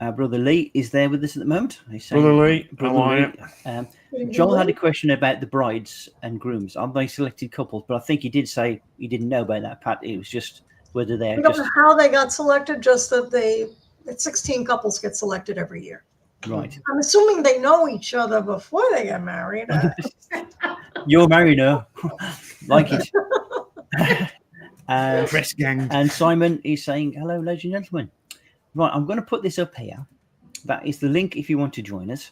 Our brother Lee is there with us at the moment. He's saying, Brother Lee. Joel had a question about the brides and grooms. Are they selected couples? But I think he did say he didn't know about that, Pat. It was just whether they're. I don't know how they got selected. Just that 16 couples get selected every year. Right. I'm assuming they know each other before they get married. You're married now. Like it. Press gang. And Simon is saying, hello, ladies and gentlemen. Right, I'm going to put this up here. That is the link if you want to join us.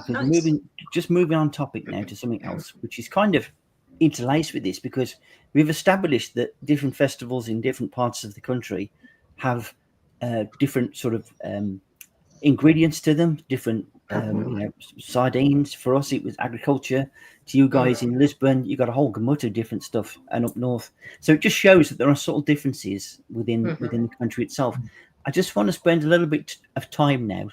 Nice. Moving on topic now to something else, which is kind of interlaced with this because we've established that different festivals in different parts of the country have different sort of ingredients to them, different sardines. For us, it was agriculture. To you guys in Lisbon, you got a whole gamut of different stuff, and up north. So it just shows that there are subtle differences within the country itself. I just want to spend a little bit of time now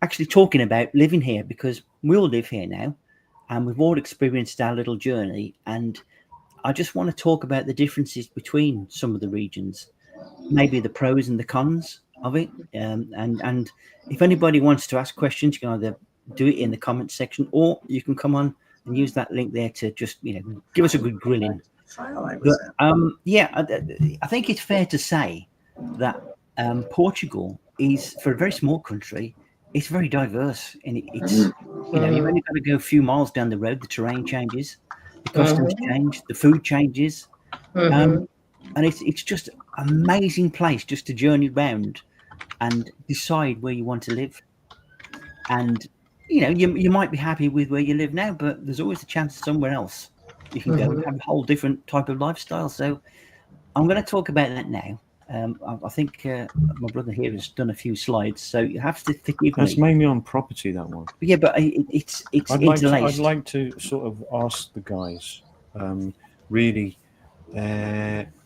actually talking about living here because we all live here now and we've all experienced our little journey. And I just want to talk about the differences between some of the regions, maybe the pros and the cons of it. And if anybody wants to ask questions, you can either do it in the comments section, or you can come on and use that link there to just, give us a good grilling. But I think it's fair to say that Portugal is, for a very small country, it's very diverse, and it's you've only got to go a few miles down the road, the terrain changes, the customs change, the food changes, and it's just an amazing place just to journey around and decide where you want to live. And you might be happy with where you live now, but there's always a chance somewhere else you can go and have a whole different type of lifestyle. So I'm going to talk about that now. I think my brother here has done a few slides, so you have to forgive me. That's mainly on property, that one. Yeah, but it's I'd like to sort of ask the guys, really,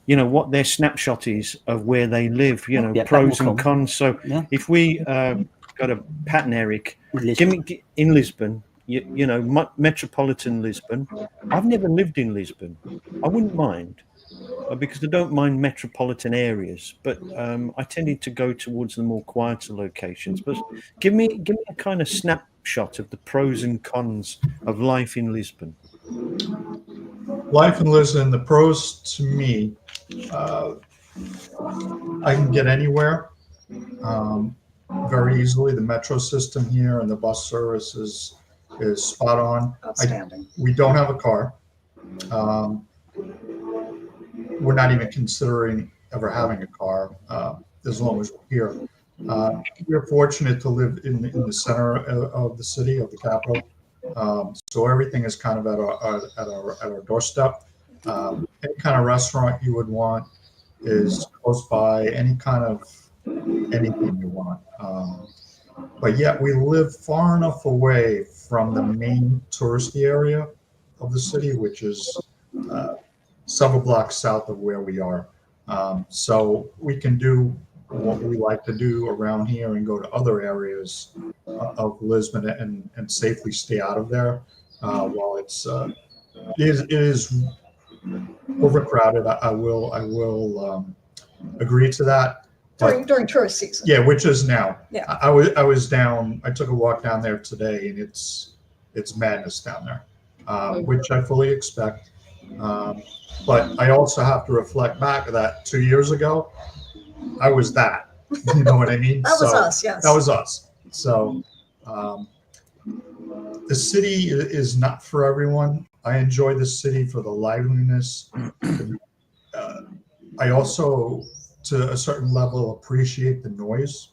what their snapshot is of where they live. Pros and cons. So if we got a Pat and Eric, in Lisbon, metropolitan Lisbon. I've never lived in Lisbon. I wouldn't mind. Because I don't mind metropolitan areas, but I tended to go towards the more quieter locations. But give me a kind of snapshot of the pros and cons of life in Lisbon. Life in Lisbon, the pros to me, I can get anywhere very easily. The metro system here and the bus service is spot on. Outstanding. We don't have a car. We're not even considering ever having a car as long as we're here. We're fortunate to live in the center of the city, of the capital. So everything is kind of at our doorstep. Any kind of restaurant you would want is close by. Any kind of anything you want. But yet we live far enough away from the main touristy area of the city, which is several blocks south of where we are. So we can do what we like to do around here and go to other areas of Lisbon and safely stay out of there while it is overcrowded. I will agree to that. During tourist season. Yeah, which is now. Yeah. I was down. I took a walk down there today, and it's madness down there, which I fully expect. But I also have to reflect back that 2 years ago, I was that. You know what I mean? That was us, yes. That was us. So the city is not for everyone. I enjoy the city for the liveliness. I also, to a certain level, appreciate the noise,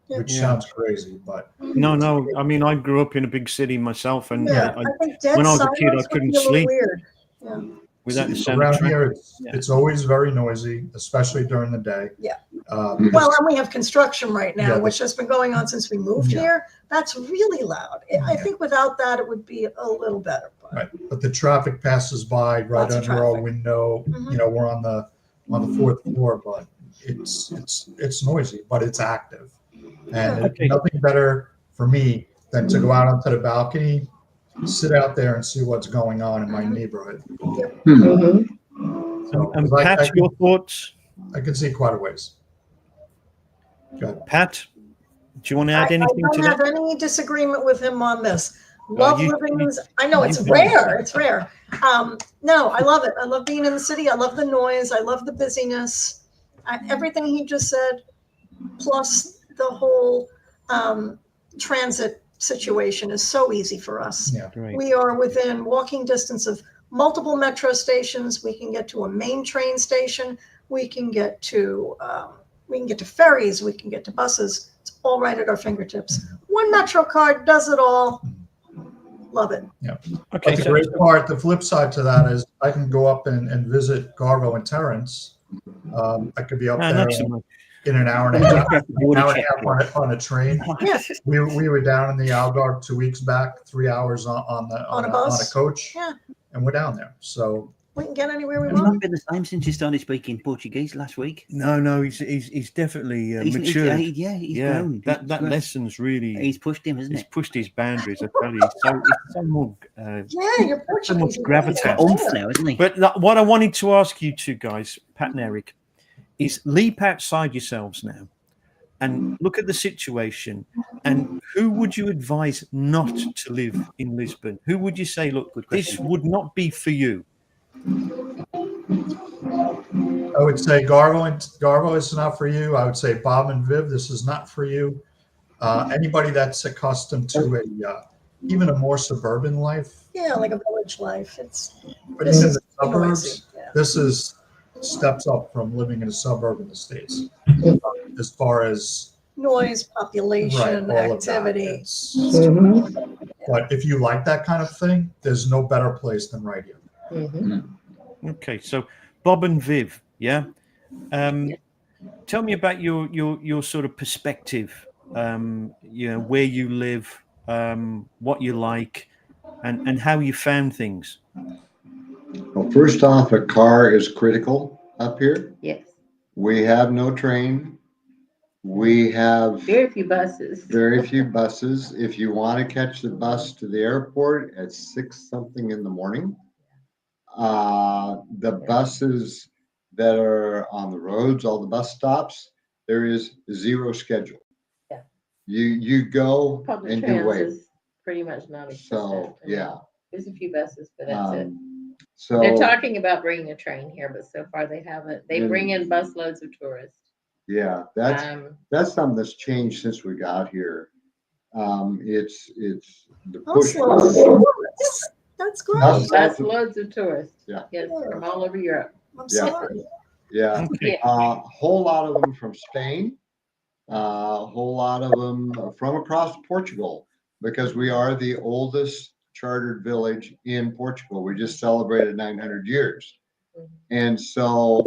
which sounds crazy, but no. I mean, I grew up in a big city myself, and I think when I was a kid, I couldn't sleep. Weird. Yeah. Without the sound around here, it's always very noisy, especially during the day. Yeah. Well, and we have construction right now, which has been going on since we moved here. That's really loud. I think without that, it would be a little better. But. Right, but the traffic passes by right under our window. Mm-hmm. We're on the fourth floor, but it's noisy, but it's active, and nothing better for me than to go out onto the balcony, sit out there and see what's going on in my neighborhood. So, and Pat, your thoughts? I can see quite a ways. Go ahead. Pat, do you want to add anything to that? I don't have any disagreement with him on this. Love living in. I know it's rare. It's rare. No, I love it. I love being in the city. I love the noise. I love the busyness. Everything he just said, plus the whole transit situation is so easy for us. Yeah, great. We are within walking distance of multiple metro stations. We can get to a main train station. We can get to ferries. We can get to buses. It's all right at our fingertips. One Metro card does it all. Love it. Yeah. Okay. But the great part, the flip side to that is I can go up and visit Garvo and Terrence. I could be up there in an hour and a half on a train. Yes. We were down in the Algarve 2 weeks back, 3 hours on a coach. Yeah. And we're down there. So We can get anywhere we He's want. not been the same since he started speaking Portuguese last week. No, he's definitely He's grown. That grown. lesson's really He's pushed him, hasn't he's it? pushed his boundaries. I tell you, it's so more Yeah, you're so much Portuguese. gravitas. Oomph now, isn't he? But what I wanted to ask you two guys, Pat and Eric, is leap outside yourselves now and look at the situation. And who would you advise not to live in Lisbon? Who would you say, look, this would not be for you? I would say Garbo is not for you. I would say Bob and Viv, this is not for you. Anybody that's accustomed to even a more suburban life. Yeah, like a village life. But even the suburbs, noisy, yeah. this is steps up from living in a suburb in the States. As far as noise, population, all activity. But if you like that kind of thing, there's no better place than right here. Mm-hmm. Okay, so Bob and Viv, yeah. Tell me about your sort of perspective. Where you live, what you like, and how you found things. Well, first off, a car is critical up here. Yes. We have no train. We have very few buses. Very few buses. If you want to catch the bus to the airport at 6 something in the morning, the buses that are on the roads, all the bus stops, there is zero schedule. Yeah. You go Public and you wait. is pretty much non-existent. So yeah, there's a few buses, but that's it. So they're talking about bringing a train here, but so far they haven't. They bring in busloads of tourists. Yeah, that's something that's changed since we got here. It's the push. That's great. That's loads of tourists. Yeah. Yes, from all over Europe. I'm sorry. Yeah. Okay. A whole lot of them from Spain. A whole lot of them from across Portugal, because we are the oldest chartered village in Portugal. We just celebrated 900 years. And so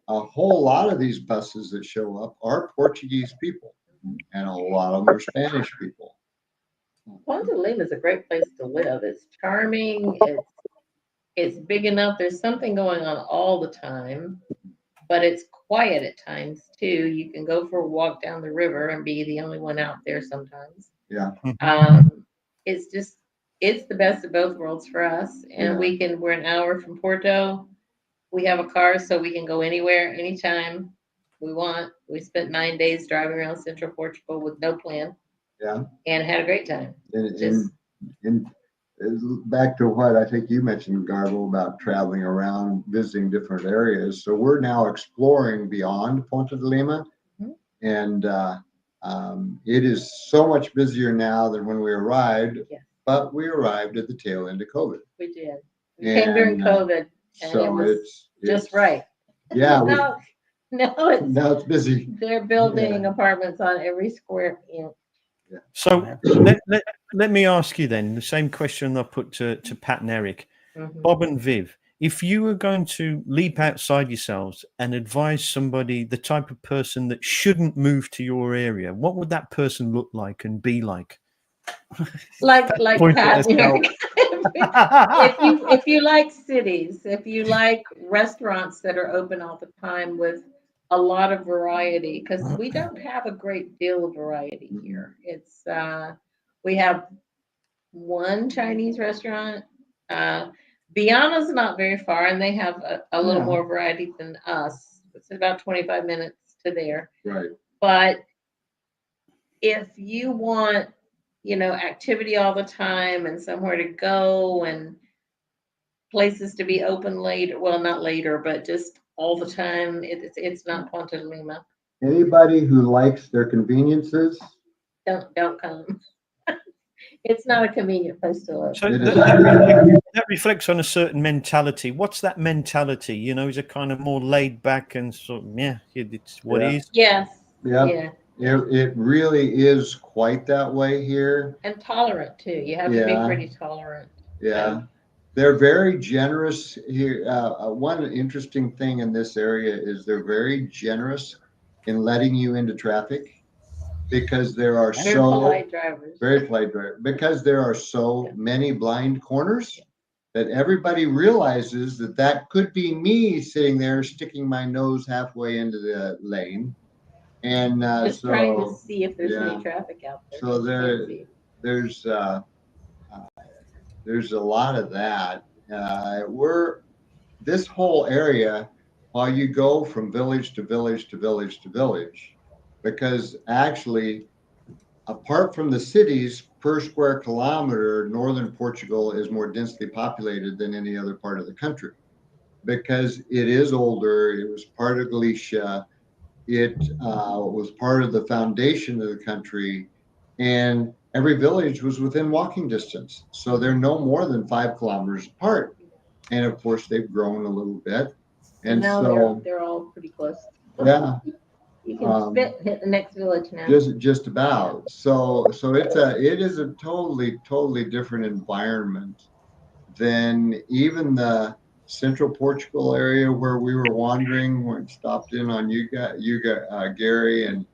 a whole lot of these buses that show up are Portuguese people, and a whole lot of them are Spanish people. Ponta Lima is a great place to live. It's charming. It's big enough. There's something going on all the time, but it's quiet at times too. You can go for a walk down the river and be the only one out there sometimes. Yeah. It's the best of both worlds for us. And we're an hour from Porto. We have a car, so we can go anywhere, anytime we want. We spent 9 days driving around central Portugal with no plan. Yeah. And had a great time. And back to what I think you mentioned, Garbo, about traveling around, visiting different areas. So we're now exploring beyond Ponta de Lima. And it is so much busier now than when we arrived. Yeah. But we arrived at the tail end of COVID. We did. We came during COVID. And so it's just right. Yeah. Now it's busy. They're building apartments on every square inch. Yeah. So let me ask you then the same question I put to Pat and Eric. Bob and Viv, if you were going to leap outside yourselves and advise somebody, the type of person that shouldn't move to your area, what would that person look like and be like? Like Pat and Eric. if you like cities, if you like restaurants that are open all the time with a lot of variety, because we don't have a great deal of variety here. It's we have one Chinese restaurant. Biana's not very far, and they have a little more variety than us. It's about 25 minutes to there. Right. But if you want activity all the time and somewhere to go and places to be open later. Well, not later, but just all the time. It's not Ponta de Lima. Anybody who likes their conveniences, don't come. It's not a convenient place to live. So that reflects on a certain mentality. What's that mentality? Is it kind of more laid back and sort of, it's what it is? Yes. Yeah. It really is quite that way here. And tolerant too. You have to be pretty tolerant. Yeah. They're very generous here. One interesting thing in this area is they're very generous in letting you into traffic, because there are very polite drivers. Very polite drivers. Because there are so many blind corners. that everybody realizes that that could be me sitting there sticking my nose halfway into the lane. And Just trying to see if there's any traffic out there. So there's a lot of that. This whole area, while you go from village to village to village to village, because actually, apart from the cities, per square kilometer, northern Portugal is more densely populated than any other part of the country, because it is older. It was part of Galicia. It was part of the foundation of the country, and every village was within walking distance. So they're no more than 5 kilometers apart. And of course, they've grown a little bit. And now so they're all pretty close. Yeah. You can hit the next village now. Just about. So it is a totally different environment than even the central Portugal area where we were wandering. When stopped in on you Gary, and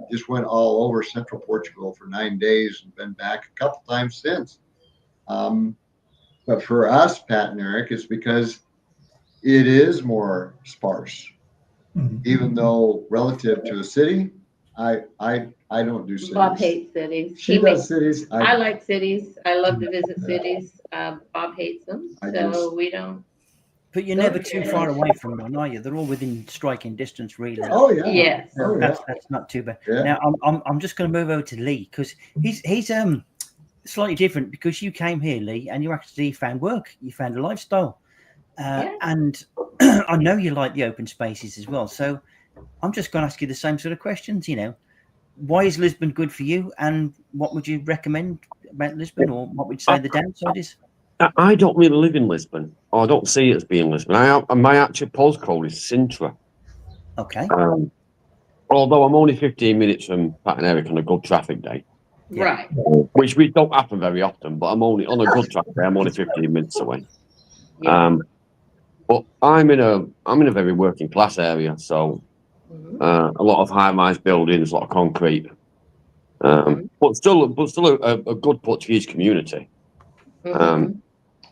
just went all over central Portugal for 9 days and been back a couple times since. But for us, Pat and Eric, it's because it is more sparse. Even though relative to a city, I don't do cities. Bob hates cities. She does cities. I like cities. I love to visit cities. Bob hates them, so we don't. But you're never too far away from one, are you? They're all within striking distance, really. Oh yeah. Yes. That's not too bad. Yeah. Now I'm just going to move over to Lee, because he's slightly different, because you came here, Lee, and you actually found work. You found a lifestyle. And I know you like the open spaces as well. So I'm just going to ask you the same sort of questions. Why is Lisbon good for you, and what would you recommend about Lisbon, or what would you say the downside is? I don't really live in Lisbon, or I don't see it as being Lisbon. My actual postcode is Sintra. Okay. Although I'm only 15 minutes from Pat and Eric on a good traffic day. Right. Which we don't happen very often, but I'm only on a good traffic day. I'm only 15 minutes away. Yeah. But I'm in a very working class area, so a lot of high-rise buildings, a lot of concrete, but still a good Portuguese community.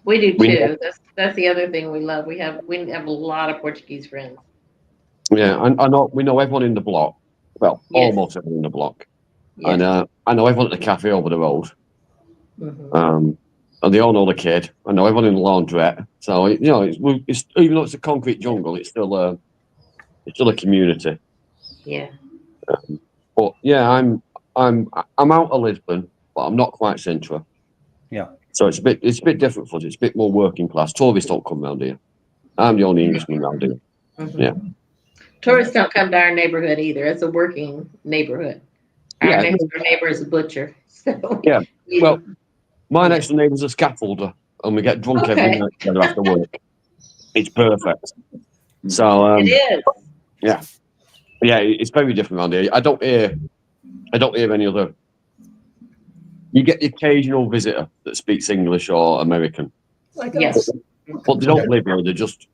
We do too. That's the other thing we love. We have a lot of Portuguese friends. Yeah, we know everyone in the block. Well, almost everyone in the block. Yes. And I know everyone at the cafe over the road. And they all know the kid. I know everyone in the laundrette. So it's even though it's a concrete jungle, it's still a community. Yeah. But yeah, I'm out of Lisbon, but I'm not quite Sintra. Yeah. So it's a bit different for us. It's a bit more working class. Tourists don't come round here. I'm the only Englishman round here. Yeah. Tourists don't come to our neighborhood either. It's a working neighborhood. Our next door neighbor is a butcher. So yeah. Well, my next door neighbor's a scaffolder, and we get drunk every night together after work. It's perfect. So it is. Yeah. Yeah, it's very different around here. I don't hear any other. You get the occasional visitor that speaks English or American. Yes. But they don't live here. They're just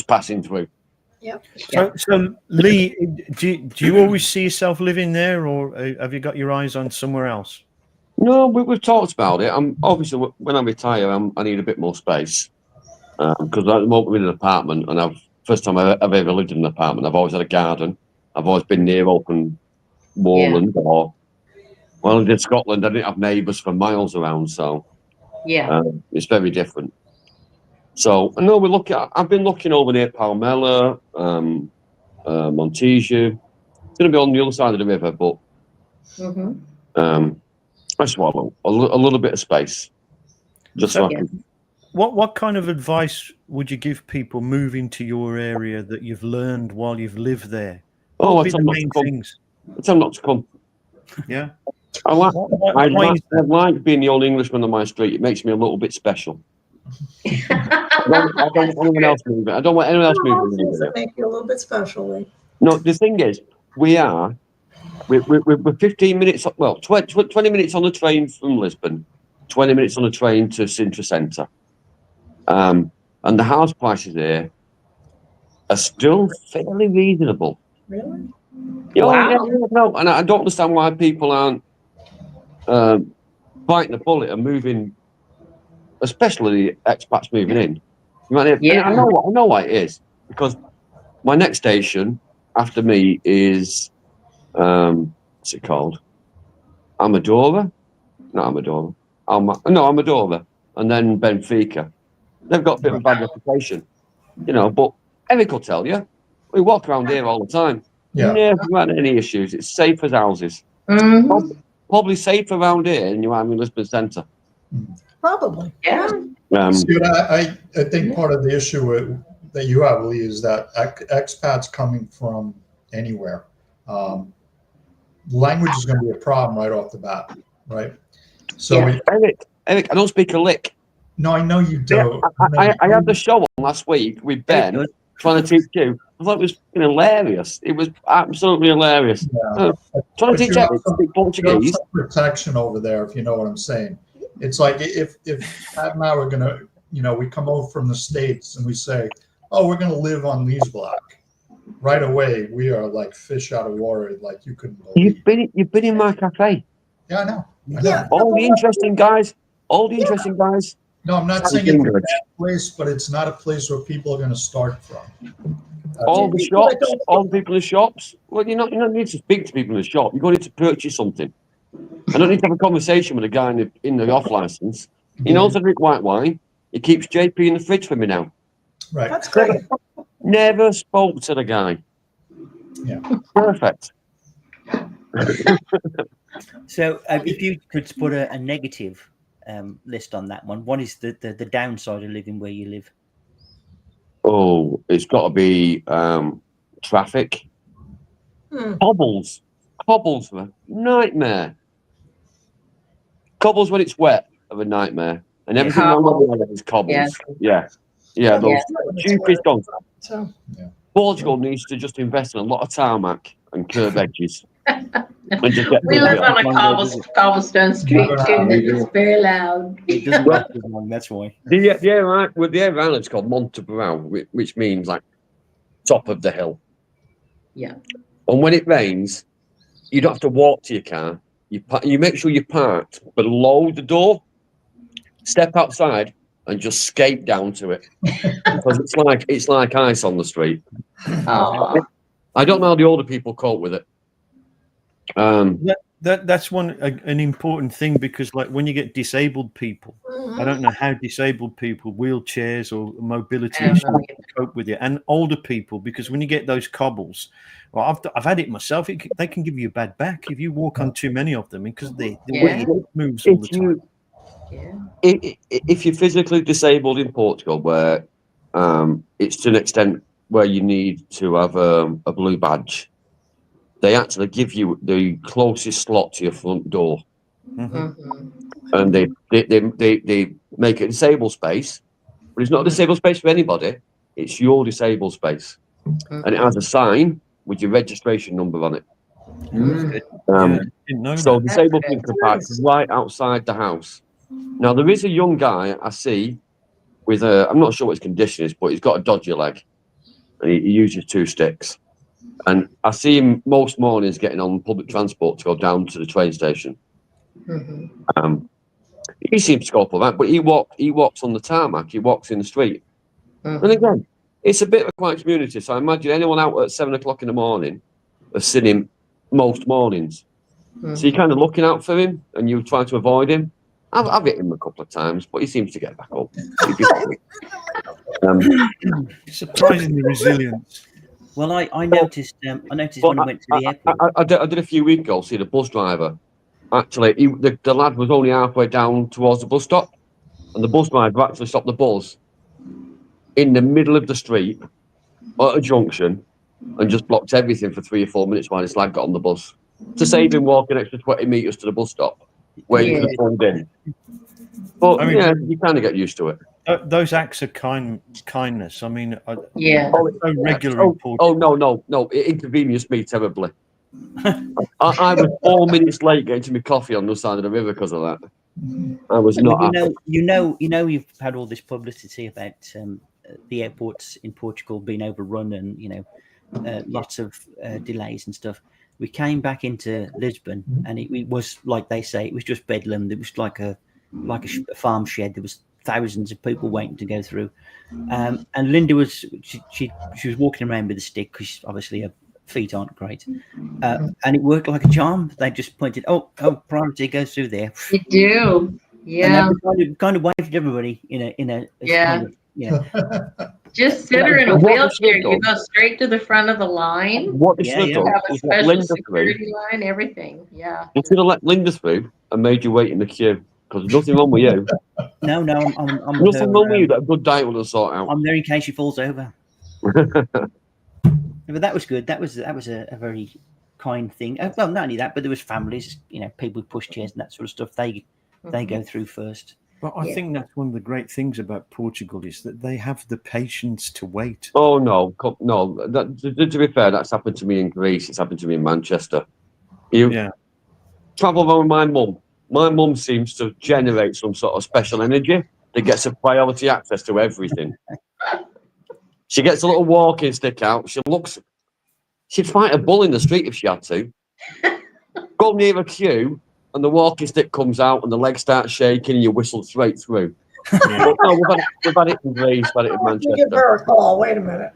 passing through. Yep. So Lee, do you always see yourself living there, or have you got your eyes on somewhere else? No, we've talked about it. Obviously when I retire, I need a bit more space because at the moment I'm in an apartment, and first time I've ever lived in an apartment. I've always had a garden. I've always been near open moorland or. Well, in Scotland, I didn't have neighbours for miles around, so it's very different. So, no, I've been looking over near Palmela, Montijo. It's going to be on the other side of the river, but I just want a little bit of space. Just so I can. What kind of advice would you give people moving to your area that you've learned while you've lived there? What would be the main things? Tell them not to come. Yeah. I like being the old Englishman on my street. It makes me a little bit special. I don't want anyone else moving. I don't want anyone else moving. That make you a little bit special, Lee. No, the thing is, we're 15 minutes. Well, 20 minutes on the train from Lisbon, 20 minutes on the train to Sintra Centre, and the house prices here are still fairly reasonable. Really? Wow. No, and I don't understand why people aren't biting the bullet and moving especially expats moving in. Yeah. I know why it is, because my next station after me is what's it called? Amadora? Not Amadora. Amadora, and then Benfica. They've got a bit of a bad reputation, but Eric will tell you, we walk around here all the time. Yeah. Never had any issues. It's safe as houses. Mm-hmm. Probably safer around here than you are in Lisbon Centre. Probably. Yeah. See, I think part of the issue that you have, Lee, is that expats coming from anywhere, language is going to be a problem right off the bat, right? So, Eric, I don't speak a lick. No, I know you do. I had the show on last week with Ben trying to teach you. I thought it was hilarious. It was absolutely hilarious. Yeah. Trying to teach Eric to speak Portuguese. Some protection over there, if you know what I'm saying. It's like if Pat and I were going to, we come over from the States and we say, oh, we're going to live on Lee's Block. Right away, we are like fish out of water, like you couldn't believe. You've been in my cafe. Yeah, I know. Yeah. All the interesting guys. No, I'm not saying it's a bad place, but it's not a place where people are going to start from. All the shops, all the people in the shops. Well, you don't need to speak to people in the shop. You're going to purchase something. I don't need to have a conversation with a guy in the off license. He knows I drink white wine. He keeps JP in the fridge for me now. Right. That's great. Never spoke to the guy. Yeah. Perfect. So if you could put a negative list on that one, what is the downside of living where you live? Oh, it's got to be traffic. Cobbles are a nightmare. Cobbles when it's wet are a nightmare, and everything around the is cobbles. Yeah, those stupid dogs. Portugal needs to just invest in a lot of tarmac and curb edges. And just get We live on a cobblestone street too. It's very loud. It doesn't work as long. That's why. The air island's called Montebrau, which means like top of the hill. Yeah. And when it rains, you don't have to walk to your car. You make sure you're parked below the door. Step outside and just skate down to it, because it's like ice on the street. Oh. I don't know how the older people cope with it. That's an important thing, because like when you get disabled people, I don't know how disabled people, wheelchairs or mobility issues, cope with it, and older people, because when you get those cobbles, well, I've had it myself. They can give you a bad back if you walk on too many of them, because the way it moves all the time. If you're physically disabled in Portugal, where it's to an extent where you need to have a blue badge, they actually give you the closest slot to your front door, and they make it a disabled space, but it's not a disabled space for anybody. It's your disabled space, and it has a sign with your registration number on it. So disabled people can park right outside the house. Now there is a young guy I see with I'm not sure what his condition is, but he's got a dodgy leg, and he uses 2 sticks. And I see him most mornings getting on public transport to go down to the train station. He seems to go up all right, but he walks on the tarmac. He walks in the street. And again, it's a bit of a quiet community. So I imagine anyone out at 7 o'clock in the morning has seen him most mornings. So you're kind of looking out for him, and you try to avoid him. I've hit him a couple of times, but he seems to get back up. Surprisingly resilient. Well, I noticed when I went to the airport. I did a few weeks ago see the bus driver. Actually, the lad was only halfway down towards the bus stop, and the bus driver actually stopped the bus in the middle of the street at a junction and just blocked everything for 3 or 4 minutes while this lad got on the bus, to save him walking extra 20 metres to the bus stop where he could have phoned in. But I mean, you kind of get used to it. Those acts of kindness. I mean, so regular. No! It inconvenienced me terribly. I was 4 minutes late getting to my coffee on the side of the river because of that. I was not. You know, you've had all this publicity about the airports in Portugal being overrun, and lots of delays and stuff. We came back into Lisbon, and it was like they say, it was just bedlam. There was like a farm shed. There was thousands of people waiting to go through. And Linda was she was walking around with a stick because obviously her feet aren't great, and it worked like a charm. They just pointed, oh, priority goes through there. You do, yeah. And kind of waved everybody in a kind of, Just sit her in a wheelchair. You go straight to the front of the line. What they should have done have a is let special Linda security through. line, everything. Yeah. You should have let Linda through and made you wait in the queue because there's nothing wrong with you. No, I'm Nothing wrong with you that a good diet will sort out. I'm there in case she falls over. But that was good. That was a very kind thing. Well, not only that, but there was families, people with pushchairs and that sort of stuff. They go through first. But I think that's one of the great things about Portugal is that they have the patience to wait. Oh no. To be fair, that's happened to me in Greece. It's happened to me in Manchester. Travel around with my mum. My mum seems to generate some sort of special energy that gets a priority access to everything. She gets a little walking stick out. She'd fight a bull in the street if she had to. Go near a queue, and the walking stick comes out, and the legs start shaking, and you whistle straight through. No, we've had it in Greece, we've had it in Manchester. Give her a call. Wait a minute.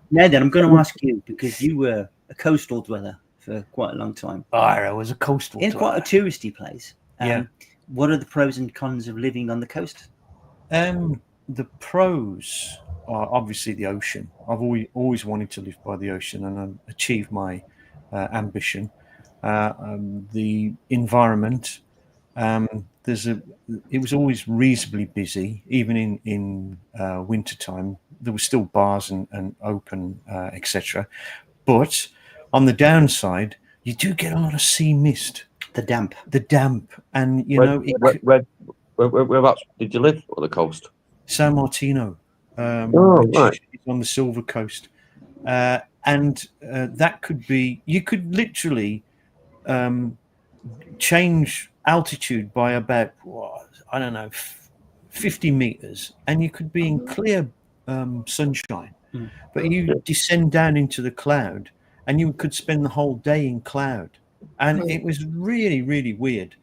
Now then, I'm going to ask you, because you were a coastal dweller for quite a long time. I was a coastal dweller. It's quite a touristy place. What are the pros and cons of living on the coast? The pros are obviously the ocean. I've always wanted to live by the ocean and achieve my ambition. The environment, it was always reasonably busy, even in wintertime. There were still bars and open, etc. But on the downside, you do get a lot of sea mist. The damp, and whereabouts did you live on the coast? San Martino, right. on the Silver Coast, and that could be. You could literally change altitude by about 50 meters, and you could be in clear sunshine. But you descend down into the cloud, and you could spend the whole day in cloud, and it was really, really weird.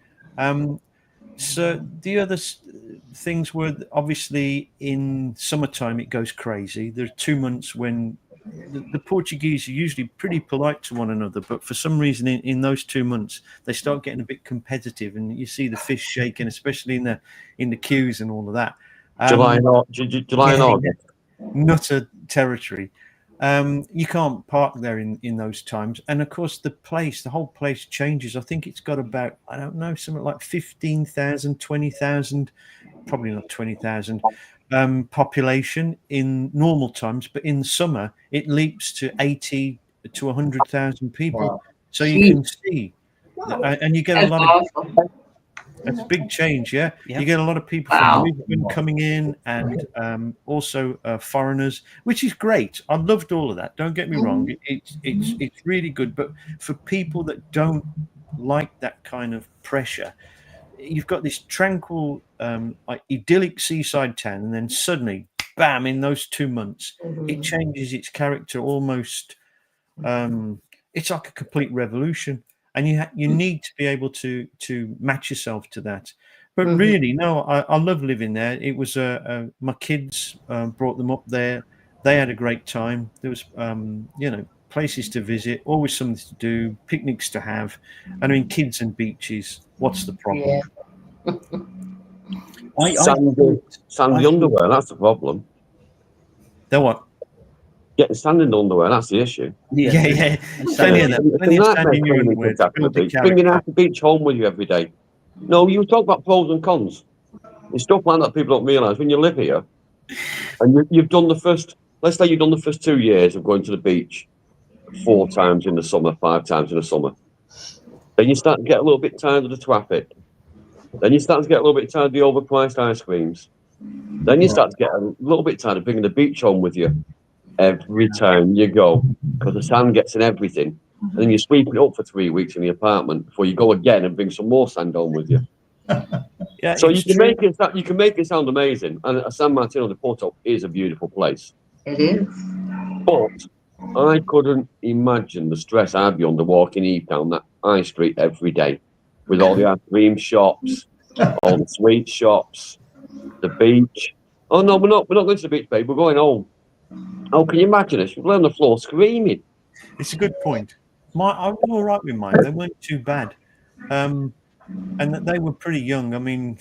So the other things were obviously in summertime it goes crazy. There are 2 months when the Portuguese are usually pretty polite to one another, but for some reason in those 2 months they start getting a bit competitive, and you see the fish shaking, especially in the queues and all of that. July and August. Nutter territory. You can't park there in those times, and of course the whole place changes. I think it's got about, I don't know, something like 15,000, 20,000, probably not 20,000 population in normal times, but in the summer it leaps to 80 to 100,000 people. Wow. So you can see, and you get a lot of. That's a big change, yeah. You get a lot of people from Lisbon coming in, and also foreigners, which is great. I loved all of that. Don't get me wrong; it's really good. But for people that don't like that kind of pressure, you've got this tranquil, idyllic seaside town, and then suddenly, bam! In those 2 months, it changes its character almost. It's like a complete revolution. And you need to be able to match yourself to that. But really, no, I love living there. It was my kids brought them up there. They had a great time. There was places to visit, always something to do, picnics to have. I mean, kids and beaches. What's the problem? Sandy underwear. That's the problem. They're what? Getting sand in the underwear, that's the issue. Yeah. Plenty of them. Bringing out the beach home with you every day. No, you talk about pros and cons. It's stuff like that people don't realise. When you live here, and you've done let's say you've done the first 2 years of going to the beach 4 times in the summer, 5 times in the summer. Then you start to get a little bit tired of the traffic. Then you start to get a little bit tired of the overpriced ice creams. Then you start to get a little bit tired of bringing the beach home with you every time you go, because the sand gets in everything, and then you sweep it up for 3 weeks in the apartment before you go again and bring some more sand home with you. So you can make it sound amazing, and San Martino de Porto is a beautiful place. It is, but I couldn't imagine the stress I'd be under walking Eve down that high street every day with all the ice cream shops, all the sweet shops, the beach. Oh no, we're not going to the beach, babe. We're going home. Oh, can you imagine us? We're on the floor screaming. It's a good point. I was all right with mine. They weren't too bad, and they were pretty young. I mean,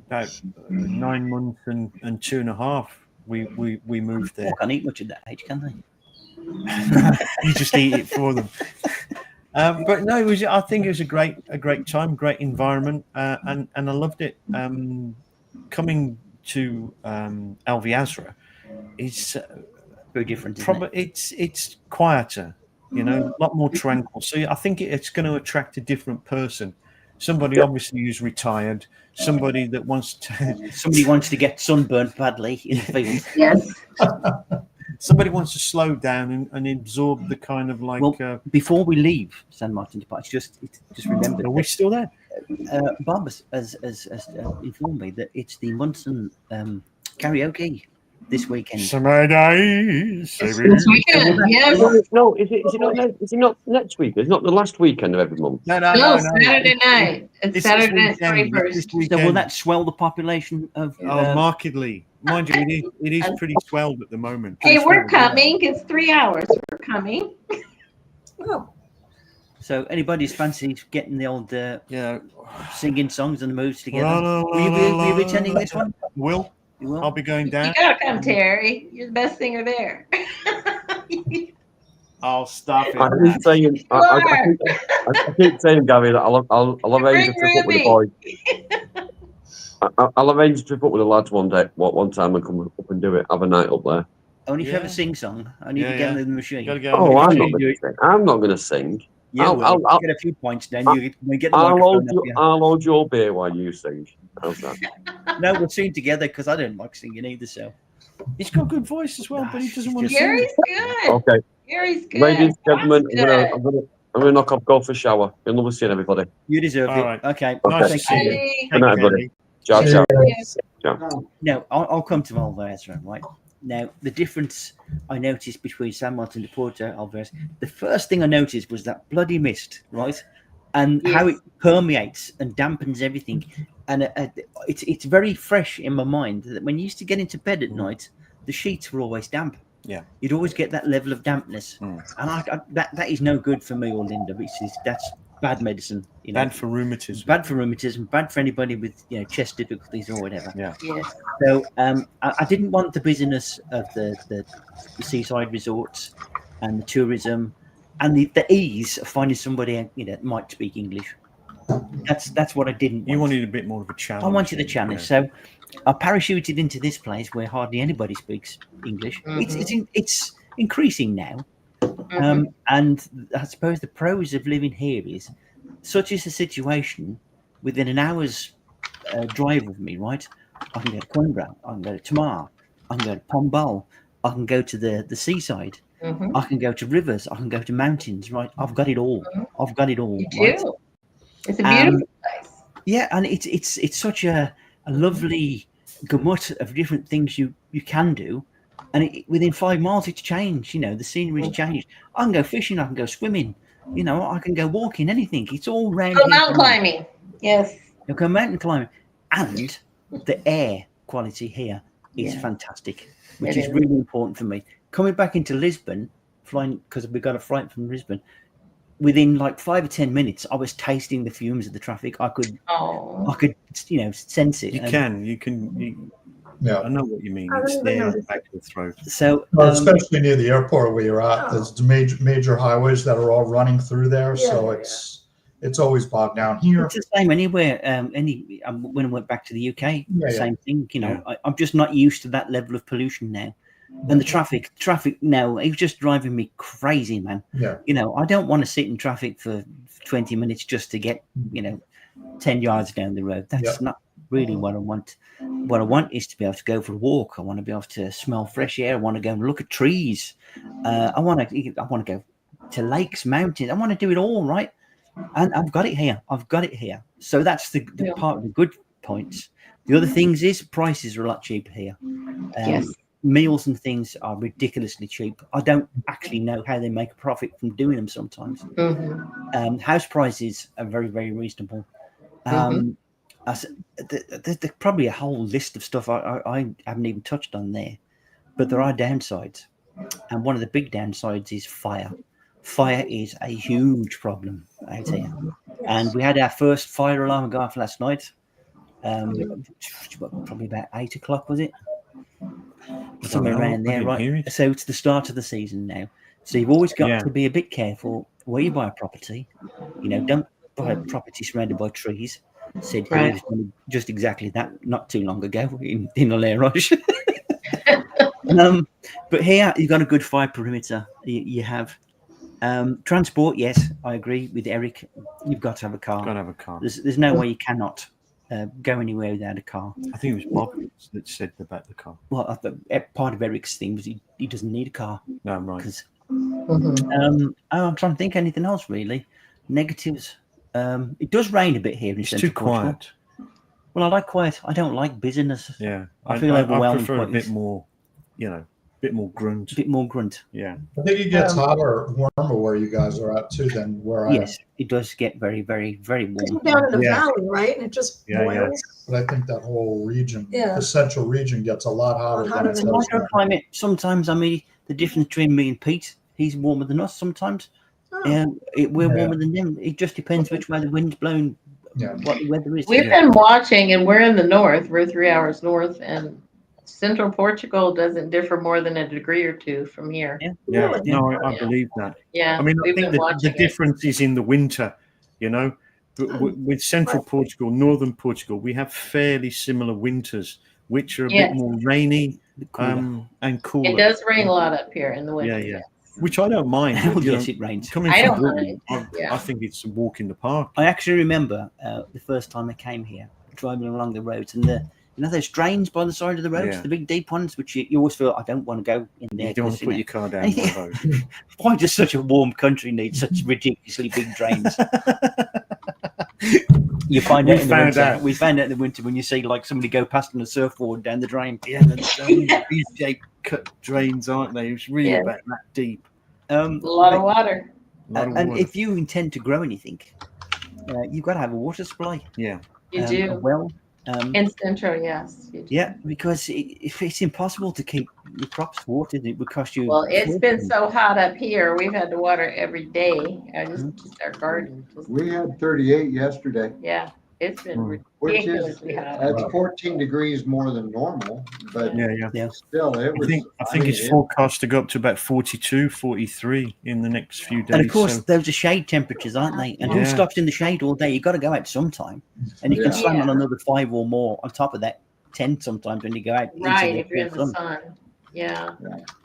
about 9 months and 2.5. We moved there. They can't eat much at that age, can they? You just eat it for them. But no, I think it was a great time, great environment, and I loved it. Coming to Alviazra is very different. Probably it's quieter, a lot more tranquil. So I think it's going to attract a different person. Somebody obviously who's retired, somebody that wants to get sunburned badly in the field. Yes. Somebody wants to slow down and absorb the kind of like. Well, before we leave San Martin de Portugal, just remember. Are we still there? Bob has informed me that it's the Munson karaoke this weekend. Summer days. This weekend, yes. No, is it not next week? It's not the last weekend of every month. No, Saturday night. It's Saturday night, 21st. So will that swell the population of? Markedly. Mind you, it is pretty swelled at the moment. Hey, we're coming. It's 3 hours. We're coming. Oh. So anybody's fancy getting the old singing songs and the moves together? Will you be attending this one? Will. I'll be going down. You gotta come, Terry. You're the best singer there. I'll stop it. I keep saying, Gary, that I'll arrange a trip up with the boys. I'll arrange a trip up with the lads one time and come up and do it. Have a night up there. Only if you have a sing song. I need to get in the machine. I'm not going to sing. I'll get a few points then. You get the I'll hold your beer while you sing. How's that? No, we'll sing together because I don't like singing either. So he's got a good voice as well, but he doesn't want to sing. Gary's good. Okay. Gary's good. Ladies, gentlemen, I'm gonna knock off, go for a shower. Been lovely seeing everybody. You deserve it. Right. Okay. Nice to see you. Good night, everybody. Ciao, ciao. Now, I'll come to Alviazra, right? Now, the difference I noticed between San Martin de Porto and Alviazra, the first thing I noticed was that bloody mist, right? And how it permeates and dampens everything. And it's very fresh in my mind that when you used to get into bed at night, the sheets were always damp. Yeah. You'd always get that level of dampness. And that is no good for me or Linda. That's bad medicine. Bad for rheumatism. Bad for rheumatism. Bad for anybody with chest difficulties or whatever. Yeah. So I didn't want the busyness of the seaside resorts and the tourism and the ease of finding somebody that might speak English. That's what I didn't want. You wanted a bit more of a challenge. I wanted a challenge. So I parachuted into this place where hardly anybody speaks English. It's increasing now. And I suppose the pros of living here is such is the situation within an hour's drive of me, right? I can go to Coimbra, I can go to Tamar, I can go to Pombal, I can go to the seaside, I can go to rivers, I can go to mountains, right? I've got it all. I've got it all. You do. It's a beautiful place. Yeah, and it's such a lovely gamut of different things you can do. And within 5 miles, it's changed. The scenery's changed. I can go fishing. I can go swimming. I can go walking. Anything. It's all round. Go mountain climbing. Yes. You go mountain climbing, and the air quality here is fantastic, which is really important for me. Coming back into Lisbon, flying because we got a flight from Lisbon. Within like 5 or 10 minutes, I was tasting the fumes of the traffic. I could, sense it. You can. Yeah, I know what you mean. It's there in the back of the throat. So, especially near the airport where you're at, there's major highways that are all running through there. So it's always bogged down here. It's the same anywhere. When I went back to the UK, same thing. I'm just not used to that level of pollution now. And the traffic now, it was just driving me crazy, man. Yeah. I don't want to sit in traffic for 20 minutes just to get, 10 yards down the road. That's not really what I want. What I want is to be able to go for a walk. I want to be able to smell fresh air. I want to go and look at trees. I want to go to lakes, mountains. I want to do it all, right? And I've got it here. So that's the part of the good points. The other things is prices are a lot cheaper here. Meals and things are ridiculously cheap. I don't actually know how they make a profit from doing them sometimes. House prices are very, very reasonable. there's probably a whole list of stuff I haven't even touched on there, but there are downsides, and one of the big downsides is fire. Fire is a huge problem out here, and we had our first fire alarm go off last night. Probably about 8 o'clock, was it? Somewhere around there, right? So it's the start of the season now. So you've always got to be a bit careful where you buy a property. Don't buy a property surrounded by trees. Said he was doing just exactly that not too long ago in Alairage. But here you've got a good fire perimeter. You have transport. Yes, I agree with Eric. You've got to have a car. Got to have a car. There's no way you cannot go anywhere without a car. I think it was Bob that said about the car. Well, part of Eric's thing was he doesn't need a car. No, right. Because I'm trying to think anything else really. Negatives. It does rain a bit here in Central Portugal. Quiet. Well, I like quiet. I don't like busyness. Yeah, I feel overwhelmed. I prefer a bit more, bit more grunt. A bit more grunt. Yeah. I think it gets hotter, warmer where you guys are at too than where I am. Yes, it does get very, very, very warm. Down in the valley, right? And it just boils. Yeah. But I think that whole region, the central region, gets a lot hotter than It's a microclimate. Sometimes, the difference between me and Pete, he's warmer than us sometimes. We're warmer than them. It just depends which way the wind's blowing, what the weather is. We've been watching, and we're in the north. We're 3 hours north, and Central Portugal doesn't differ more than a degree or two from here. No, I believe that. Yeah, I think the difference is in the winter, But with Central Portugal, Northern Portugal, we have fairly similar winters, which are a bit more rainy and cooler. It does rain a lot up here in the winter. Yeah. Which I don't mind. Yes, it rains. I don't mind. I think it's a walk in the park. I actually remember the first time I came here, driving along the roads, and those drains by the side of the roads, the big deep ones, which you always feel, I don't want to go in there. You don't want to put your car down the road. Why does such a warm country need such ridiculously big drains? You find out in the winter. We found out in the winter when you see like somebody go past on a surfboard down the drain. Yeah, these big cut drains, aren't they? It's really about that deep. A lot of water. And if you intend to grow anything, you've got to have a water supply. Yeah, you do. Well, in Central, yes. Yeah, because if it's impossible to keep your crops watered, it would cost you. Well, it's been so hot up here. We've had to water every day. Just our garden. We had 38 yesterday. Yeah, it's been ridiculously hot. That's 14 degrees more than normal, but still, it was. I think it's forecast to go up to about 42, 43 in the next few days. And of course, those are shade temperatures, aren't they? And who stops in the shade all day? You've got to go out sometime, and you can slam on another 5 or more on top of that 10 sometimes when you go out. Right, if you're in the sun. Yeah.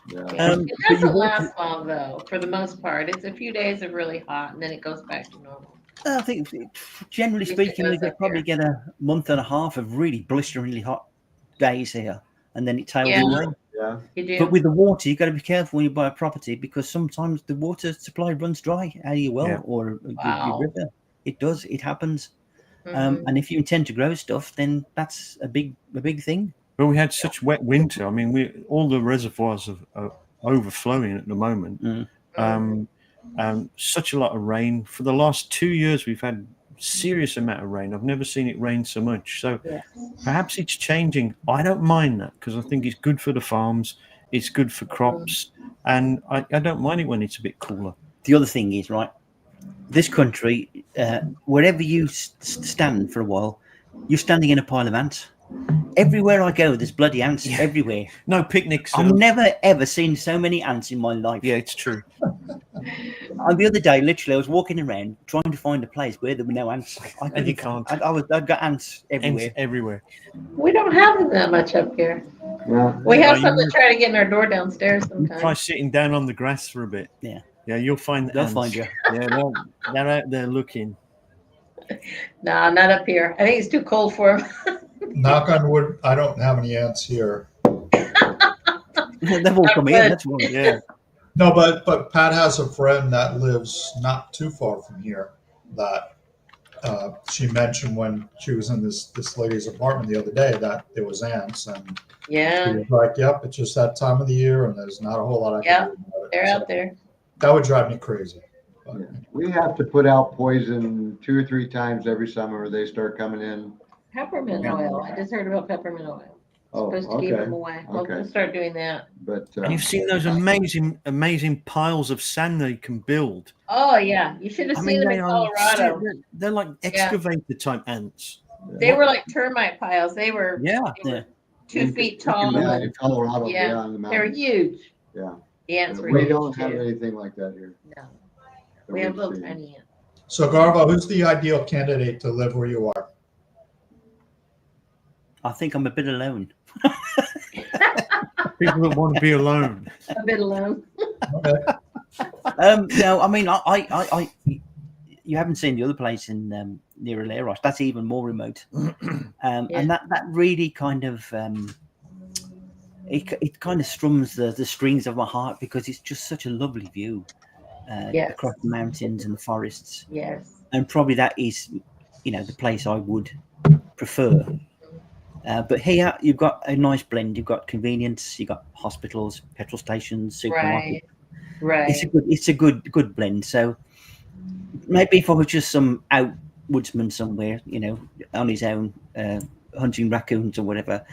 It doesn't last long though, for the most part. It's a few days of really hot, and then it goes back to normal. I think, generally speaking, we could probably get a month and a half of really blisteringly hot days here, and then it tails away. Yeah, you do. But with the water, you've got to be careful when you buy a property because sometimes the water supply runs dry out of your well or your river. It does. It happens. And if you intend to grow stuff, then that's a big thing. But we had such wet winter. I mean, all the reservoirs are overflowing at the moment. Such a lot of rain. For the last 2 years, we've had serious amount of rain. I've never seen it rain so much. So perhaps it's changing. I don't mind that because I think it's good for the farms. It's good for crops. And I don't mind it when it's a bit cooler. The other thing is, right, this country, wherever you stand for a while, you're standing in a pile of ants. Everywhere I go, there's bloody ants everywhere. No picnics. I've never, ever seen so many ants in my life. Yeah, it's true. The other day, literally, I was walking around trying to find a place where there were no ants. And you can't. I've got ants everywhere. Ants everywhere. We don't have them that much up here. Yeah. We have some that try to get in our door downstairs sometimes. Try sitting down on the grass for a bit. Yeah, you'll find they'll find you. Yeah, they're out there looking. Nah, not up here. I think it's too cold for them. Knock on wood, I don't have any ants here. They've all come in. That's one. Yeah. No, but Pat has a friend that lives not too far from here that she mentioned when she was in this lady's apartment the other day that there was ants, and she was like, "Yep, it's just that time of the year, and there's not a whole lot I can do about it." They're out there. That would drive me crazy. We have to put out poison 2 or 3 times every summer. They start coming in. Peppermint oil. I just heard about peppermint oil. Supposed to keep them away. We'll start doing that. But and you've seen those amazing piles of sand they can build. Oh yeah, you should have seen them in Colorado. They're like excavator type ants. They were like termite piles. They were 2 feet tall. Yeah, in Colorado. Yeah, in the they're mountains. huge. Yeah. The ants were We huge don't too. have anything like that here. No, we have little tiny ants. So Garbo, who's the ideal candidate to live where you are? I think I'm a bit alone. People that want to be alone. A bit alone. Okay. No, I mean, I you haven't seen the other place in near Aleros. That's even more remote, and that really kind of it kind of strums the strings of my heart because it's just such a lovely view across the mountains and the forests. Yes, and probably that is, the place I would prefer. But here you've got a nice blend. You've got convenience. You've got hospitals, petrol stations, supermarkets. Right. It's a good blend. So maybe if I was just some outwoodsman somewhere, on his own, hunting raccoons or whatever,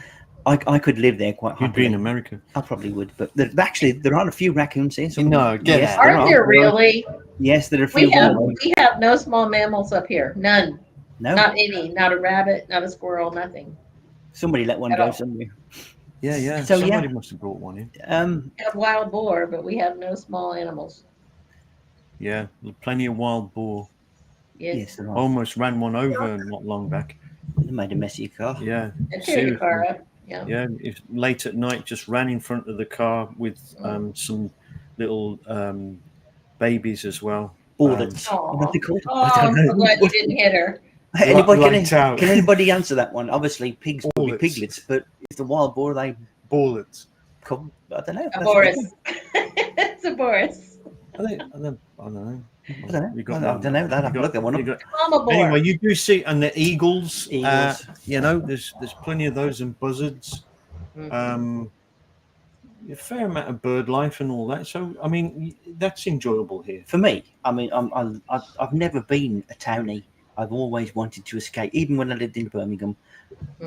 I could live there quite happily. You'd be in America. I probably would. But there are a few raccoons here. No, yes, aren't there really? Yes, there are a few. We have no small mammals up here. None. No. Not any. Not a rabbit. Not a squirrel. Nothing. Somebody let one go somewhere. Yeah. So somebody must have brought one in. We have wild boar, but we have no small animals. Yeah, plenty of wild boar. Yes. Almost ran one over not long back. They made a mess of your car. Yeah. And tear your car up. Yeah. Yeah. If late at night, just ran in front of the car with some little babies as well. Bullets. I'm so glad you didn't hit her. Can anybody answer that one? Obviously, pigs will be piglets, but is the wild boar they bullets? Come, I don't know. A Boris. It's a Boris. I don't know. I don't know. That I've looked at one. Anyway, you do see, and the eagles. There's plenty of those and buzzards. A fair amount of bird life and all that. So I mean, that's enjoyable here for me. I mean, I've never been a townie. I've always wanted to escape, even when I lived in Birmingham.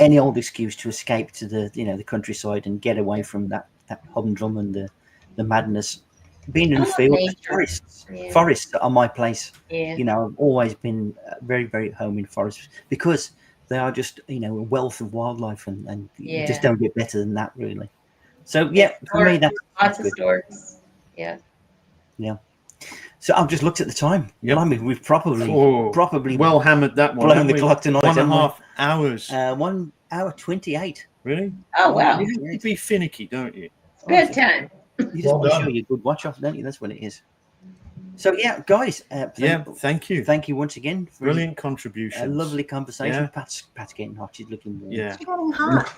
Any old excuse to escape to the countryside and get away from that humdrum and the madness. Being in the field, forests are my place. Yeah. I've always been very, very at home in forests because they are just a wealth of wildlife and you just don't get better than that really. So for me that's lots of storks. Yeah. So I've just looked at the time. Yep. I mean, we've probably well hammered that one. Blown the clock tonight. 1.5 hours. 1 hour 28. Really? Oh wow! You have to be finicky, don't you? Good time. You just want to show your good watch off, don't you? That's what it is. So guys. Thank you. Thank you once again for brilliant contribution. A lovely conversation. Pat's getting hot. She's looking warm. It's getting hot.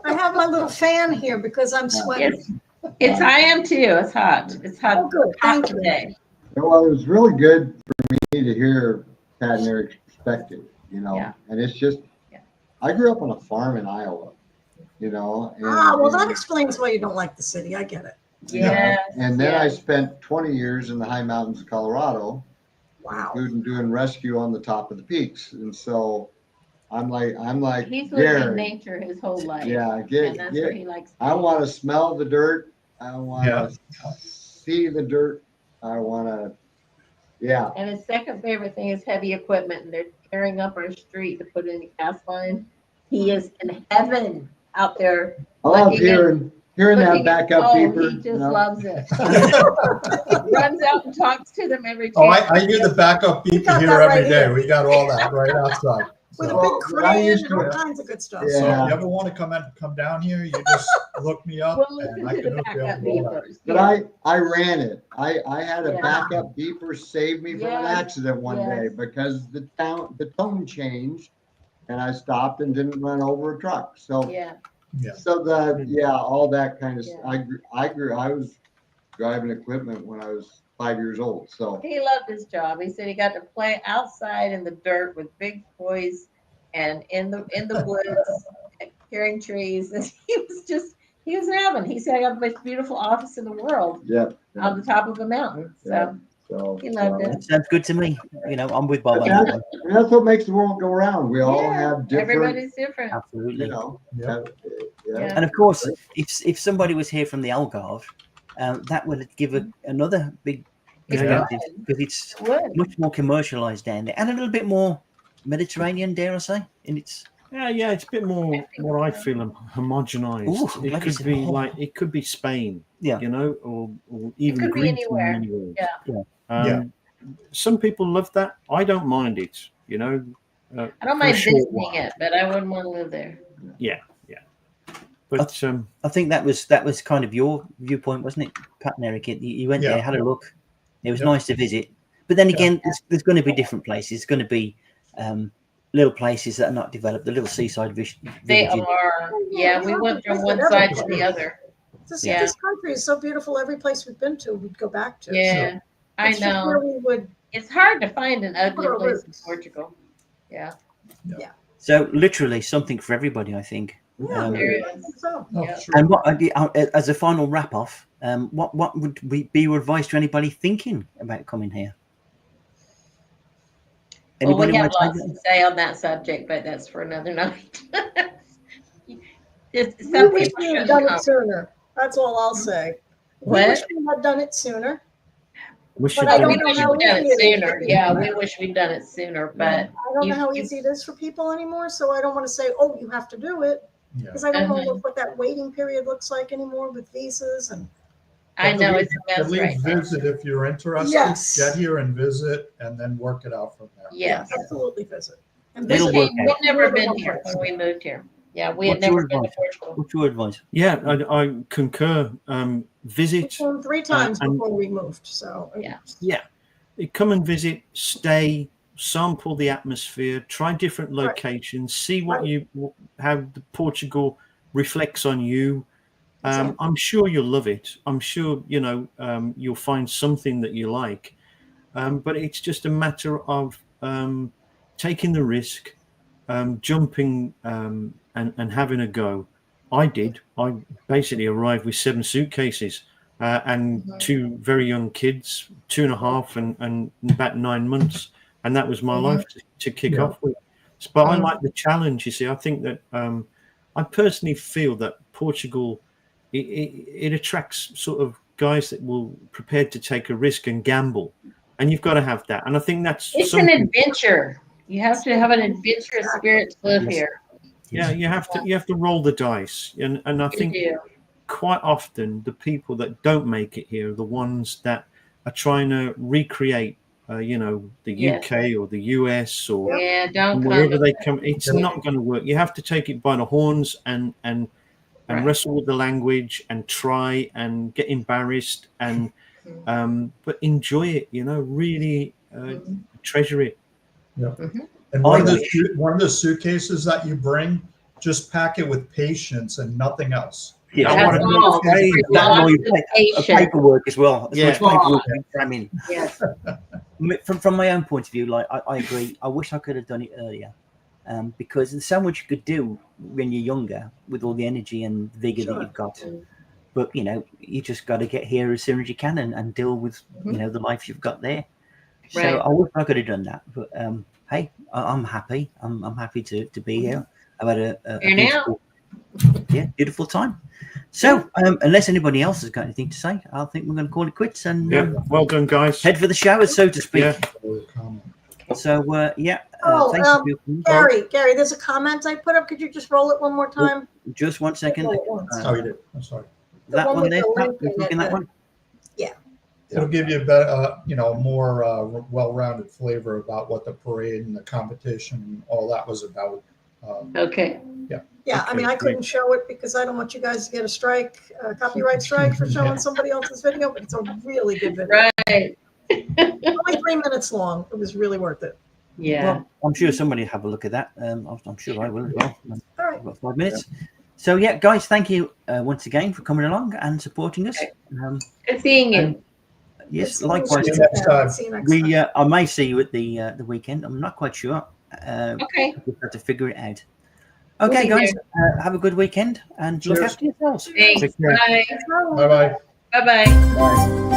I have my little fan here because I'm sweating. I am too. It's hot. It's hot. Oh, good. Thank you. Today. Well, it was really good for me to hear Pat and Eric's perspective, and it's just, I grew up on a farm in Iowa, and that explains why you don't like the city. I get it. Yeah. And then I spent 20 years in the high mountains of Colorado. Wow. Doing rescue on the top of the peaks. And so I'm like he's lived in nature his whole life. Yeah, that's where he likes to I want to smell the dirt. I want to see the dirt. I want to, And his second favorite thing is heavy equipment, and they're tearing up our street to put in a gas line. He is in heaven out there. I love hearing that backup beeper. He just loves it. Runs out and talks to them every day. Oh, I hear the backup beeper here every day. We got all that right outside. With a big crane and all kinds of good stuff. Yeah. So if you ever want to come down here, you just look me up and I can hook you up with all that. But I ran it. I had a backup beeper save me from an accident one day because the tone changed and I stopped and didn't run over a truck. So so all that kind of I was driving equipment when I was 5 years old. So he loved his job. He said he got to play outside in the dirt with big toys and in the woods, carrying trees. And he was in heaven. He said, I got the most beautiful office in the world on the top of a mountain. So So He loved it. Sounds good to me. You know, I'm with Bob on that one. and that's what makes the world go round. We all have different, Everybody's different. Absolutely. you know. Yeah. And of course, if somebody was here from the Algarve, that would give another big perspective because it's much more commercialized down there and a little bit more Mediterranean, dare I say, in its. Yeah, it's a bit more what I feel homogenized. Ooh, It could be like it could be Spain, you know, or even could be Greece anywhere. in many ways. Yeah. Some people love that. I don't mind it. You know, I don't mind visiting it, but I wouldn't want to live there. Yeah. But I think that was kind of your viewpoint, wasn't it, Pat and Eric? You went there, had a look. It was nice to visit, but then again, there's going to be different places. There's going to be little places that are not developed, the little seaside villages. They are. Yeah, we went from one side to the other. This country is so beautiful. Every place we've been to, we'd go back to. Yeah, I know. Where we would. It's hard to find an ugly place in Portugal. Yeah. So literally something for everybody, I think. Yeah, there is. So. And what as a final wrap off, what would be your advice to anybody thinking about coming here? Well, we have lots to say on that subject, but that's for another night. We wish we had done it sooner. That's all I'll say. We wish we had done it sooner. But I don't know how we'd done it sooner. Yeah, we wish we'd done it sooner, but I don't know how easy it is for people anymore. So I don't want to say, "Oh, you have to do it," because I don't know what that waiting period looks like anymore with visas and. I know it's a mess at least right now. visit if you're interested. Yes. Get here and visit, and then work it out from there. Yes, absolutely visit. And It'll work we'd never been here when we moved here. Yeah, we had never been to Portugal. What's your advice? Yeah, I concur. Visit. We came 3 times before we moved. So yeah, come and visit, stay, sample the atmosphere, try different locations, see what how Portugal reflects on you. I'm sure you'll love it. I'm sure you'll find something that you like, but it's just a matter of taking the risk, jumping and having a go. I did. I basically arrived with 7 suitcases and 2 very young kids, 2.5 and about 9 months, and that was my life to kick off with. But I like the challenge. You see, I think that I personally feel that Portugal. It attracts sort of guys that will prepared to take a risk and gamble, and you've got to have that. And I think it's an adventure. You have to have an adventurous spirit to live here. Yeah, you have to roll the dice, and I think quite often the people that don't make it here are the ones that are trying to recreate, the UK or the US or wherever they come. It's not going to work. You have to take it by the horns and wrestle with the language and try and get embarrassed and but enjoy it, really treasure it. And one of the suitcases that you bring, just pack it with patience and nothing else. Yeah, I want to paperwork as well. I mean, from my own point of view, like I agree. I wish I could have done it earlier. Because there's so much you could do when you're younger with all the energy and vigor that you've got. But, you just got to get here as soon as you can and deal with, the life you've got there. So I wish I could have done that. But, hey, I'm happy. I'm happy to be here. I've had a beautiful time. So unless anybody else has got anything to say, I think we're going to call it quits. And well done, guys. Head for the showers, so to speak. So thank you. Gary, there's a comment I put up. Could you just roll it one more time? Just 1 second. You did. I'm sorry. That one there. That one. Yeah. It'll give you a better, more well-rounded flavor about what the parade and the competition and all that was about. Okay. Yeah, I mean, I couldn't show it because I don't want you guys to get a copyright strike for showing somebody else's video, but it's a really good video. Right. Only 3 minutes long. It was really worth it. Yeah. Well, I'm sure somebody will have a look at that. I'm sure I will as well. All right. About 5 minutes. So, guys, thank you once again for coming along and supporting us. Good seeing you. Yes, likewise. See you next time. I may see you at the weekend. I'm not quite sure. Okay. We'll have to figure it out. Okay, guys, have a good weekend and look after yourselves. Thanks. Bye. Bye-bye. Bye-bye. Bye.